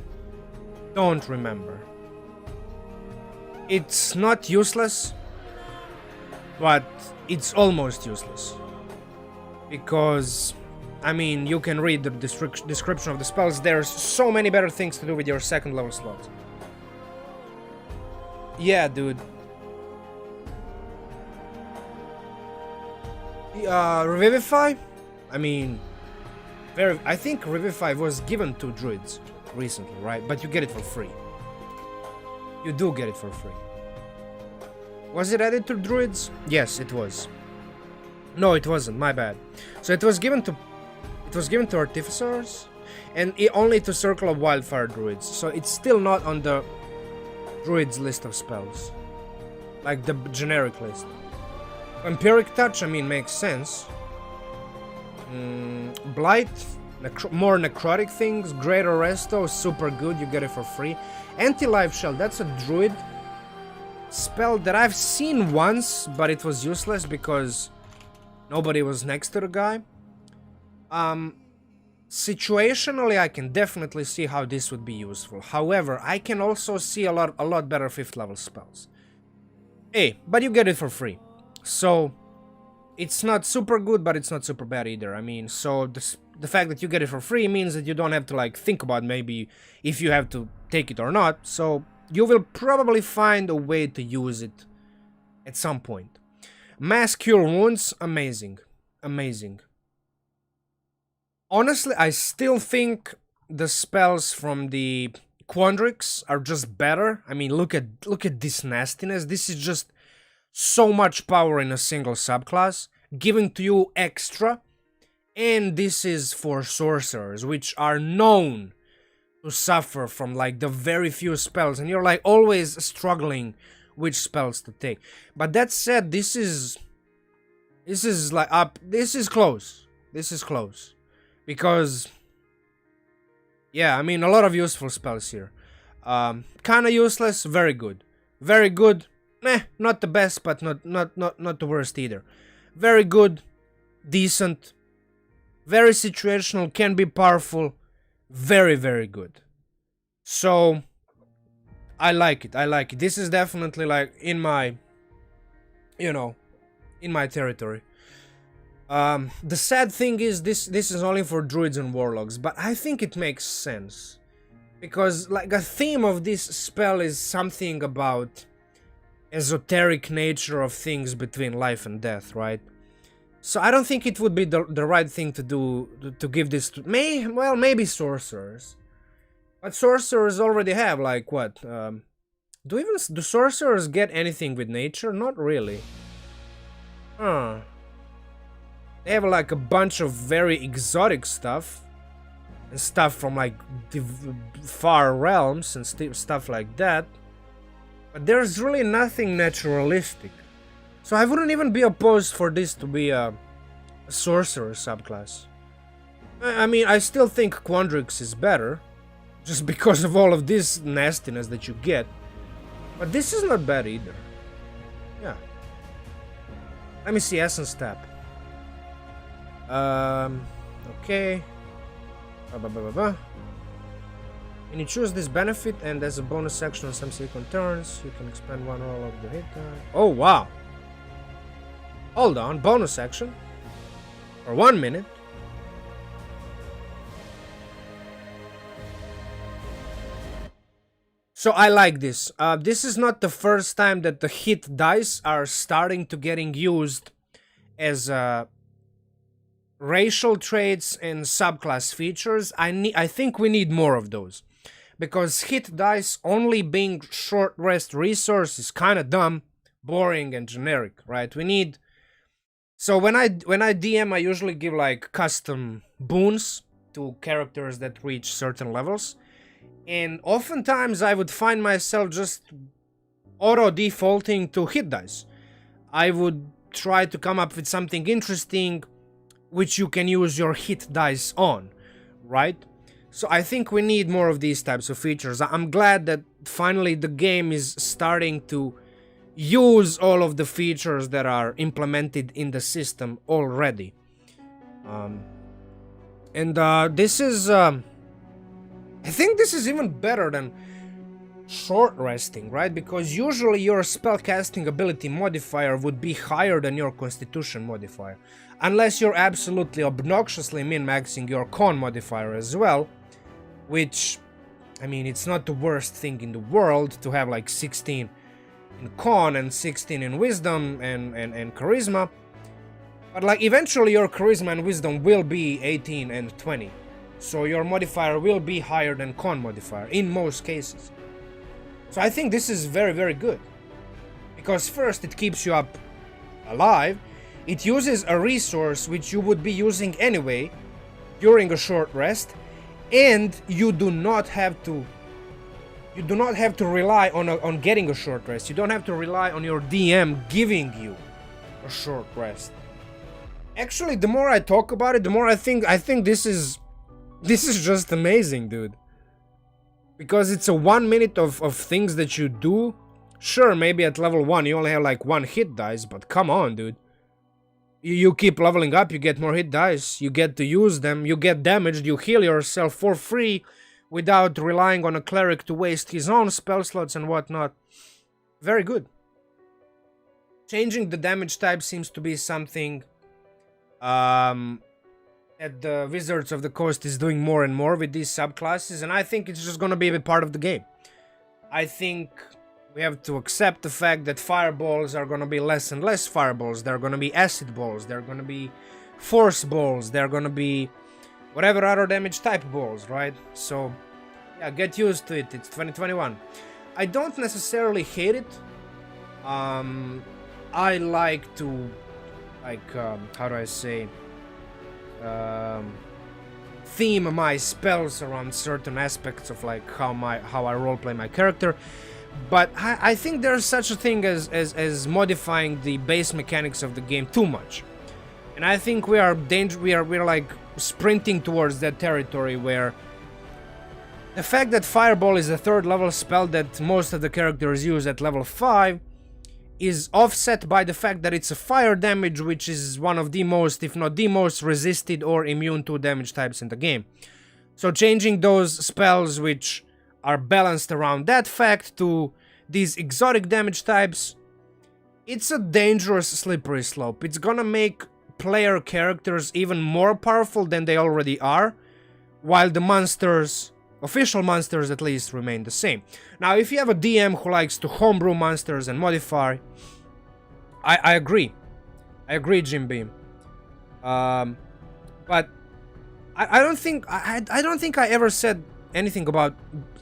don't remember. It's not useless, but it's almost useless. Because, I mean, you can read the description of the spells. There's so many better things to do with your second level slots. Yeah, dude. Revivify? I mean, I think Revivify was given to druids recently, right? But you get it for free. You do get it for free. Was it added to druids? Yes, it was. No, it wasn't. My bad. So it was given to artificers, and only to Circle of Wildfire druids. So it's still not on the druids list of spells, like the generic list. Empiric Touch, I mean, makes sense. Blight, more necrotic things. Greater Resto, super good. You get it for free. Anti-Life Shell, that's a druid spell that I've seen once, but it was useless because nobody was next to the guy. Situationally, I can definitely see how this would be useful. However, I can also see a lot better 5th level spells. Hey, but you get it for free. So, it's not super good, but it's not super bad either. I mean, so the fact that you get it for free means that you don't have to, like, think about maybe if you have to take it or not. So, you will probably find a way to use it at some point. Mass Cure Wounds, amazing. Amazing. Honestly, I still think the spells from the Quandrix are just better. I mean, look at this nastiness. This is just so much power in a single subclass, giving to you extra. And this is for sorcerers, which are known to suffer from like the very few spells, and you're like always struggling which spells to take. But that said, this is like up. This is close. This is close. Because, yeah, I mean, a lot of useful spells here. Kinda useless, very good. Very good, not the best, but not the worst either. Very good, decent, very situational, can be powerful, very, very good. So, I like it, I like it. This is definitely, like, in my, you know, in my territory. The sad thing is this is only for druids and warlocks, but I think it makes sense. Because, like, a theme of this spell is something about esoteric nature of things between life and death, right? So I don't think it would be the right thing to do, to give this to... well, maybe sorcerers. But sorcerers already have, like, what? Do sorcerers get anything with nature? Not really. Huh. They have like a bunch of very exotic stuff and stuff from like far realms and stuff like that, but there's really nothing naturalistic. So I wouldn't even be opposed for this to be a sorcerer subclass. I mean, I still think Quandrix is better, just because of all of this nastiness that you get, but this is not bad either. Yeah. Let me see, Essence Tap. Okay. When you choose this benefit and as a bonus action on some sequence turns, you can expand one roll of the hit die. Oh, wow. Hold on, bonus action. For 1 minute. So I like this. This is not the first time that the hit dice are starting to getting used as racial traits and subclass features. I think we need more of those, because hit dice only being short rest resource is kind of dumb, boring, and generic, right? We need... So when I DM, I usually give like custom boons to characters that reach certain levels, and oftentimes I would find myself just auto defaulting to hit dice. I would try to come up with something interesting which you can use your hit dice on, right? So I think we need more of these types of features. I'm glad that finally the game is starting to use all of the features that are implemented in the system already. This is... I think this is even better than short resting, right? Because usually your spellcasting ability modifier would be higher than your constitution modifier. Unless you're absolutely obnoxiously min-maxing your con modifier as well. Which, I mean, it's not the worst thing in the world to have like 16 in con and 16 in wisdom and charisma. But like eventually your charisma and wisdom will be 18 and 20. So your modifier will be higher than con modifier in most cases. So I think this is very, very good. Because first it keeps you up alive, It uses a resource which you would be using anyway during a short rest, and you do not have to rely on getting a short rest. You don't have to rely on your DM giving you a short rest. Actually, the more I talk about it, the more I think this is just amazing, dude. Because it's a 1 minute of things that you do. Sure, maybe at level 1 you only have like 1 hit dice, but come on, dude. You keep leveling up, you get more hit dice, you get to use them, you get damaged, you heal yourself for free without relying on a cleric to waste his own spell slots and whatnot. Very good. Changing the damage type seems to be something that the Wizards of the Coast is doing more and more with these subclasses, and I think it's just gonna be a part of the game. I think we have to accept the fact that fireballs are gonna be less and less fireballs. They're gonna be acid balls, they're gonna be force balls, they're gonna be whatever other damage type balls, right? So, yeah, get used to it. It's 2021. I don't necessarily hate it. I like to, how do I say, theme my spells around certain aspects of like how I roleplay my character. But I think there's such a thing as modifying the base mechanics of the game too much, and I think we're like sprinting towards that territory where the fact that Fireball is a 3rd level spell that most of the characters use at level 5 is offset by the fact that it's a fire damage, which is one of the most, if not the most, resisted or immune to damage types in the game. So changing those spells which are balanced around that fact to these exotic damage types, it's a dangerous slippery slope. It's gonna make player characters even more powerful than they already are, while the monsters, official monsters at least, remain the same. Now, if you have a DM who likes to homebrew monsters and modify, I agree. I agree, Jim Beam. But I don't think I ever said anything about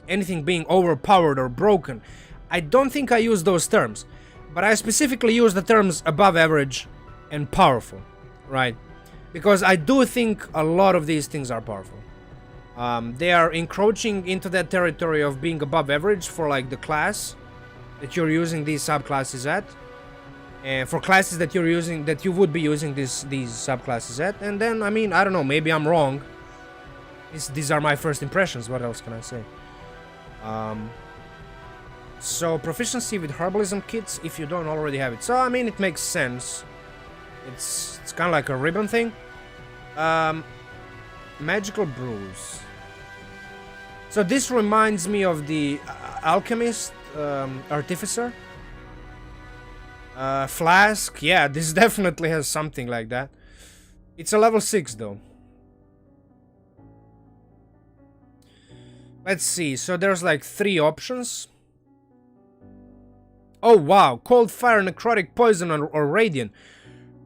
anything being overpowered or broken. I don't think I use those terms, but I specifically use the terms above average and powerful, right? Because I do think a lot of these things are powerful. They are encroaching into that territory of being above average for like the class that you're using these subclasses at, and for classes that you're using, that you would be using these subclasses at. And then, I mean, I don't know, maybe I'm wrong. These are my first impressions. What else can I say? So proficiency with herbalism kits if you don't already have it. So I mean, it makes sense. It's kind of like a ribbon thing. Magical brews. So this reminds me of the alchemist, artificer, flask. Yeah, this definitely has something like that. It's a level 6 though. Let's see, so there's like 3 options. Oh wow, cold fire, necrotic, poison, or radiant.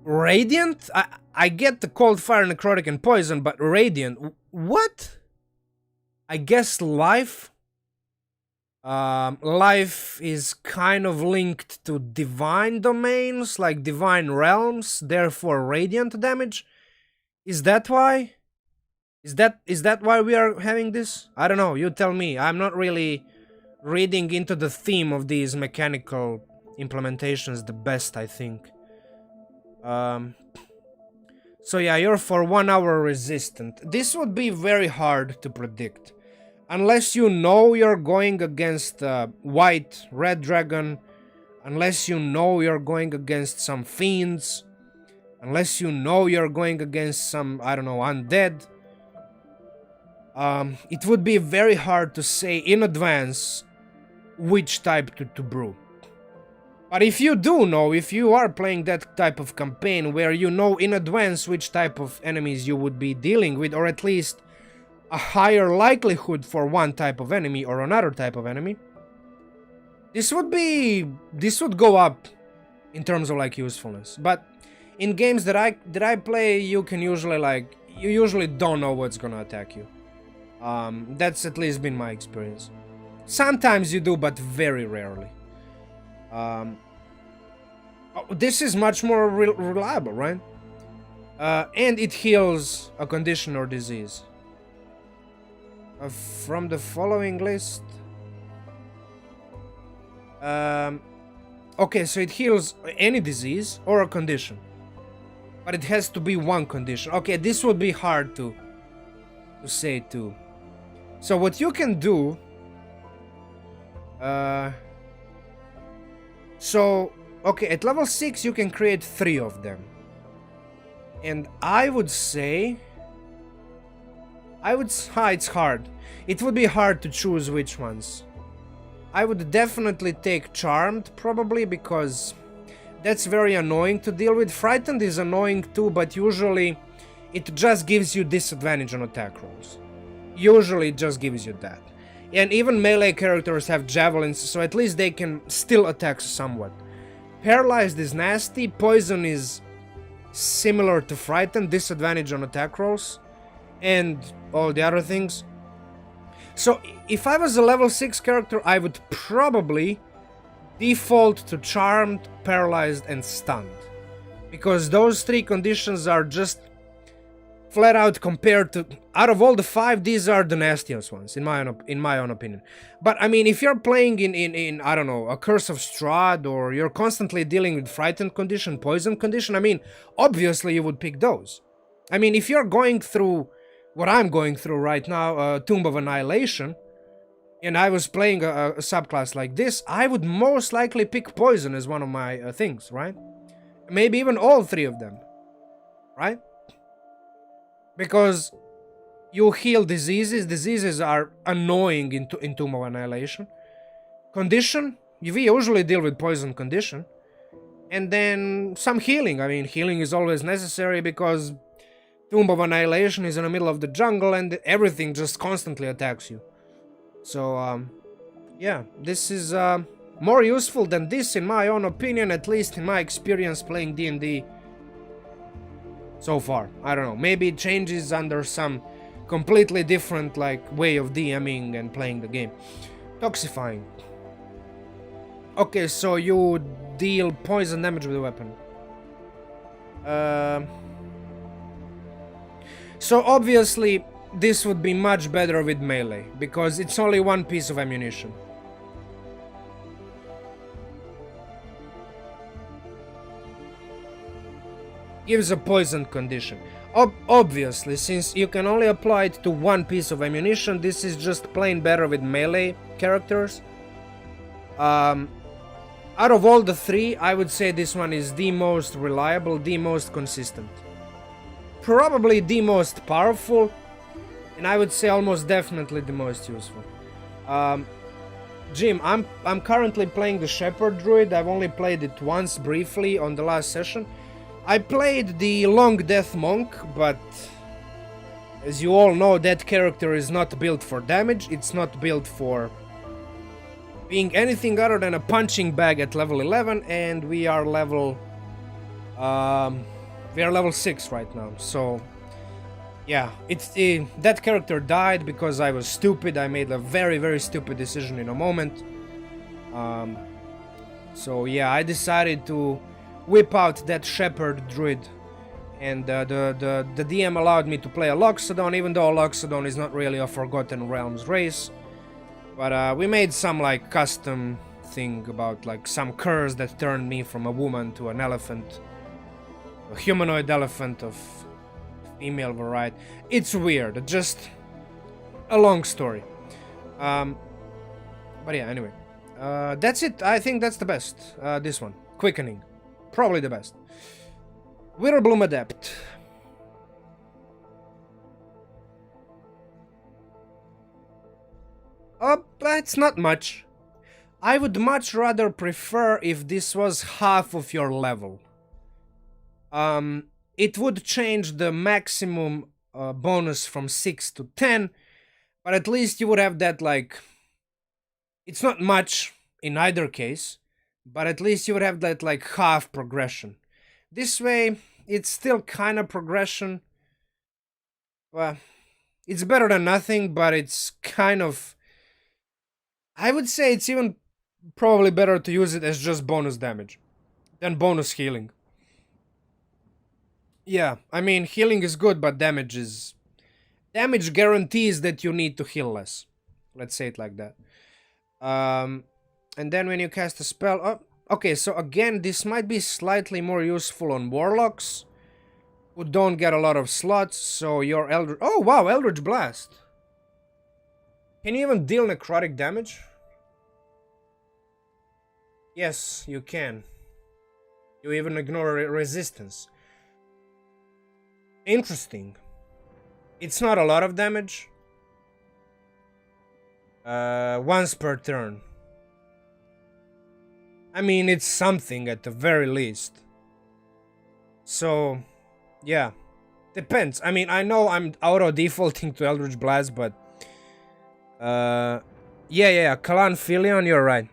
Radiant? I get the cold fire, necrotic, and poison, but radiant? What? I guess life? Life is kind of linked to divine domains, like divine realms, therefore radiant damage? Is that why? Is that why we are having this? I don't know, you tell me. I'm not really reading into the theme of these mechanical implementations the best, I think. So yeah, you're for 1 hour resistant. This would be very hard to predict. Unless you know you're going against white, red dragon, unless you know you're going against some fiends, unless you know you're going against some, I don't know, undead. It would be very hard to say in advance which type to brew. But if you do know, if you are playing that type of campaign where you know in advance which type of enemies you would be dealing with, or at least a higher likelihood for one type of enemy or another type of enemy, this would go up in terms of like usefulness. But in games that I play, you can usually you usually don't know what's gonna attack you. That's at least been my experience. Sometimes you do, but very rarely. Oh, this is much more reliable, right? And it heals a condition or disease. From the following list. Okay, so it heals any disease or a condition. But it has to be one condition. Okay, this would be hard to say too. So what you can do... okay, at level 6 you can create 3 of them. And I would say... it's hard. It would be hard to choose which ones. I would definitely take Charmed, probably, because that's very annoying to deal with. Frightened is annoying too, but usually it just gives you disadvantage on attack rolls. Usually it just gives you that. And even melee characters have javelins, so at least they can still attack somewhat. Paralyzed is nasty. Poison is similar to Frightened, disadvantage on attack rolls. And all the other things. So, if I was a level 6 character, I would probably default to Charmed, Paralyzed, and Stunned. Because those 3 conditions are just flat out compared to... Out of all the 5, these are the nastiest ones, in my own opinion. But, I mean, if you're playing in I don't know, a Curse of Strahd, or you're constantly dealing with Frightened condition, Poison condition, I mean, obviously you would pick those. I mean, if you're going through... what I'm going through right now, Tomb of Annihilation, and I was playing a subclass like this, I would most likely pick Poison as one of my things, right? Maybe even all 3 of them, right? Because you heal diseases. Diseases are annoying in Tomb of Annihilation. Condition, we usually deal with Poison condition. And then some healing. I mean, healing is always necessary because... Tomb of Annihilation is in the middle of the jungle and everything just constantly attacks you. So, yeah, this is more useful than this in my own opinion, at least in my experience playing D&D so far. I don't know, maybe it changes under some completely different way of DMing and playing the game. Toxifying. Okay, so you deal poison damage with a weapon. So obviously, this would be much better with melee, because it's only one piece of ammunition. Gives a poison condition. Obviously, since you can only apply it to one piece of ammunition, this is just plain better with melee characters. Out of all the 3, I would say this one is the most reliable, the most consistent. Probably the most powerful, and I would say almost definitely the most useful. Jim, I'm currently playing the Shepherd Druid. I've only played it once briefly on the last session. I played the Long Death Monk, but as you all know, that character is not built for damage. It's not built for being anything other than a punching bag at level 11, and we are level 6 right now, so yeah, that character died because I was stupid. I made a very, very stupid decision in a moment. So yeah, I decided to whip out that Shepherd Druid, and the DM allowed me to play a Loxodon, even though Loxodon is not really a Forgotten Realms race. But we made some custom thing about some curse that turned me from a woman to an elephant. A humanoid elephant of female variety. It's weird, just a long story. But yeah, anyway. That's it. I think that's the best. This one. Quickening. Probably the best. Witherbloom Adept. It's not much. I would much rather prefer if this was half of your level. It would change the maximum bonus from 6 to 10, but at least you would have that, it's not much in either case, but at least you would have that, half progression. This way, it's still kind of progression. Well, it's better than nothing, but it's kind of... I would say it's even probably better to use it as just bonus damage. Then bonus healing. Yeah, I mean, healing is good, but damage is... Damage guarantees that you need to heal less. Let's say it like that. And then when you cast a spell... Oh, okay, so again, this might be slightly more useful on Warlocks, who don't get a lot of slots, so your Eldritch... Oh, wow, Eldritch Blast. Can you even deal necrotic damage? Yes, you can. You even ignore resistance. Interesting. It's not a lot of damage. Once per turn. I mean, it's something at the very least. So, yeah. Depends. I mean, I know I'm auto-defaulting to Eldritch Blast, but... yeah. Kalan Filion, you're right.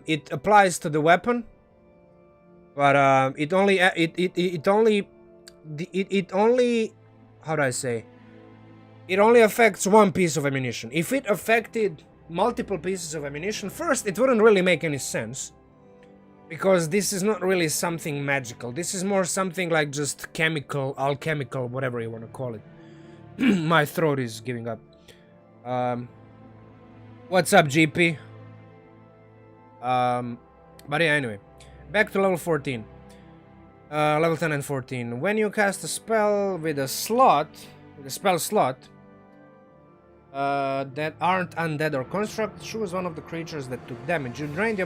It applies to the weapon. But, it only... How do I say? It only affects one piece of ammunition. If it affected multiple pieces of ammunition, first, it wouldn't really make any sense. Because this is not really something magical. This is more something like just chemical, alchemical, whatever you want to call it. My throat is giving up. What's up, GP? But yeah, anyway. Back to level 14. Level 10 and 14. When you cast a spell with a slot, with a spell slot, that aren't undead or construct, choose one of the creatures that took damage. You drain an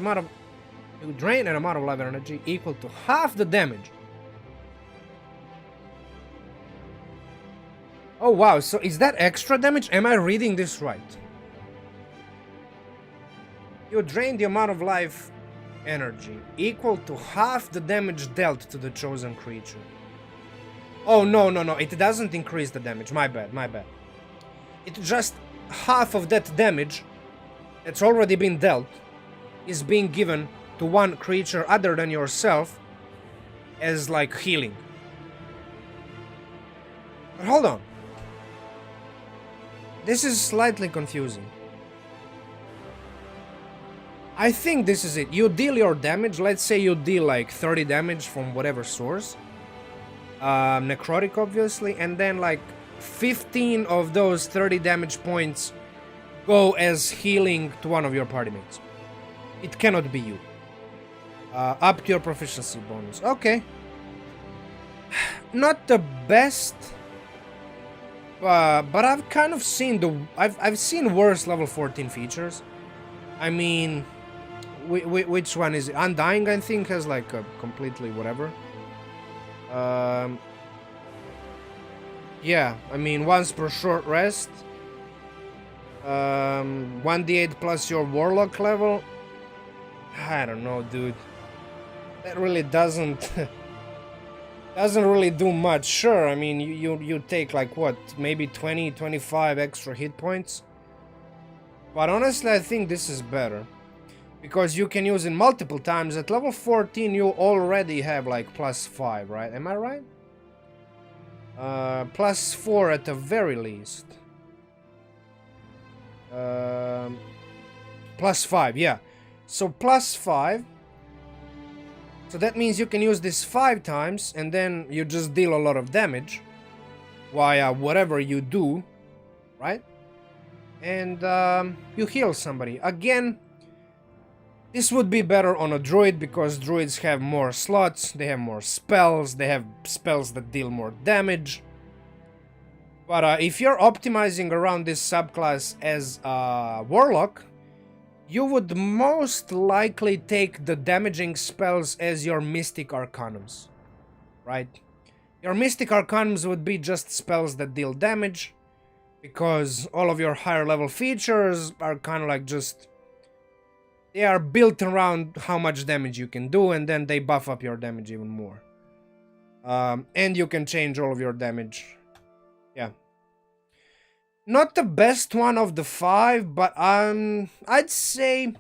amount of life energy equal to half the damage. Oh wow, so is that extra damage? Am I reading this right? You drain the amount of life energy equal to half the damage dealt to the chosen creature. Oh no, it doesn't increase the damage. My bad. It's just half of that damage that's already been dealt is being given to one creature other than yourself as like healing. But hold on. This is slightly confusing. I think this is it. You deal your damage. Let's say you deal like 30 damage from whatever source. Necrotic, obviously. And then like 15 of those 30 damage points go as healing to one of your party mates. It cannot be you. Up to your proficiency bonus. Okay. Not the best. But I've kind of seen I've seen worse level 14 features. I mean... Which one is it? Undying, I think, has like a completely whatever. Yeah, I mean, once per short rest. 1d8 plus your warlock level. I don't know, dude. That really doesn't really do much. Sure, I mean, you take like what, maybe 20, 25 extra hit points. But honestly, I think this is better. Because you can use it multiple times. At level 14, you already have like +5, right? Am I right? +4 at the very least. +5, yeah. So +5. So that means you can use this 5 times, and then you just deal a lot of damage via whatever you do, right? And you heal somebody. Again, this would be better on a druid because druids have more slots, they have more spells, they have spells that deal more damage. But if you're optimizing around this subclass as a warlock, you would most likely take the damaging spells as your mystic arcanums, right? Your mystic arcanums would be just spells that deal damage, because all of your higher level features are kind of like just... They are built around how much damage you can do, and then they buff up your damage even more. And you can change all of your damage. Yeah. Not the best one of the 5, but I'd say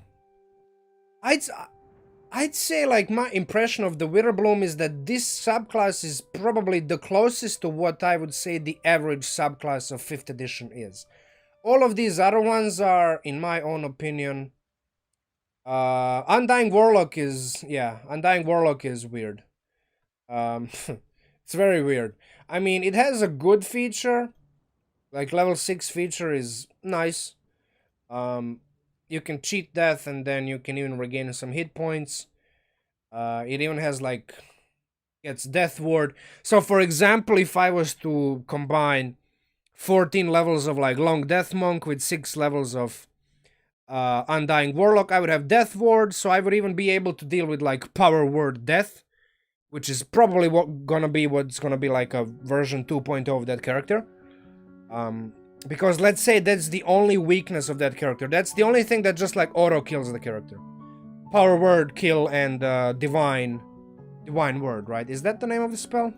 like my impression of the Witherbloom is that this subclass is probably the closest to what I would say the average subclass of 5th edition is. All of these other ones are, in my own opinion, Undying Warlock is, yeah, Undying Warlock is weird. It's very weird. I mean, it has a good feature. Like, level 6 feature is nice. You can cheat death and then you can even regain some hit points. It even has, like, gets Death Ward. So, for example, if I was to combine 14 levels of, like, Long Death Monk with 6 levels of Undying Warlock, I would have Death Ward, so I would even be able to deal with, like, Power Word Death, which is probably what's gonna be like a version 2.0 of that character. Because let's say that's the only weakness of that character. That's the only thing that just, like, auto kills the character. Power Word Kill and Divine Word, right? Is that the name of the spell?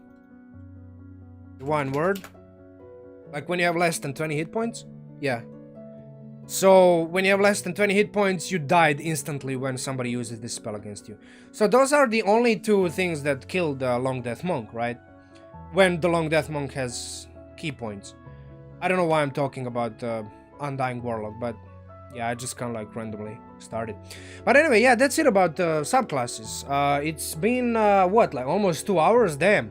Divine Word? Like when you have less than 20 hit points? Yeah. So, when you have less than 20 hit points, you died instantly when somebody uses this spell against you. So those are the only two things that kill the Long Death Monk, right? When the Long Death Monk has key points. I don't know why I'm talking about Undying Warlock, but yeah, I just kind of like randomly started. But anyway, yeah, that's it about subclasses. It's been, what, like almost 2 hours? Damn.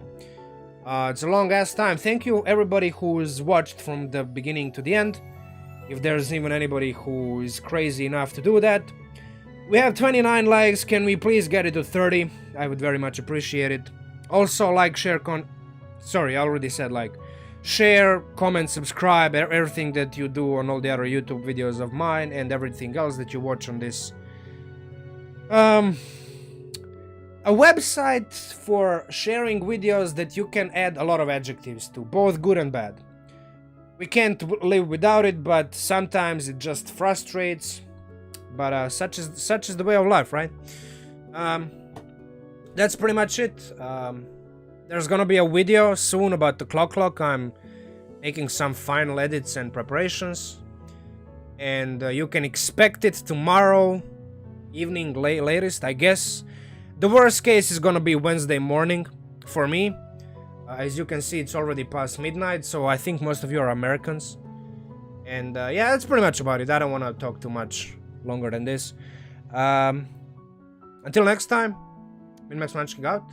It's a long ass time. Thank you everybody who's watched from the beginning to the end. If there's even anybody who is crazy enough to do that. We have 29 likes. Can we please get it to 30? I would very much appreciate it. Also, like, share, sorry, I already said like. Share, comment, subscribe, everything that you do on all the other YouTube videos of mine and everything else that you watch on this. A website for sharing videos that you can add a lot of adjectives to, both good and bad. We can't live without it, but sometimes it just frustrates. But such is the way of life, right? That's pretty much it. There's gonna be a video soon about the clock. I'm making some final edits and preparations. And you can expect it tomorrow evening, latest, I guess. The worst case is gonna be Wednesday morning for me. As you can see, it's already past midnight, so I think most of you are Americans. And yeah, that's pretty much about it. I don't want to talk too much longer than this. Until next time, MinMax Munching out.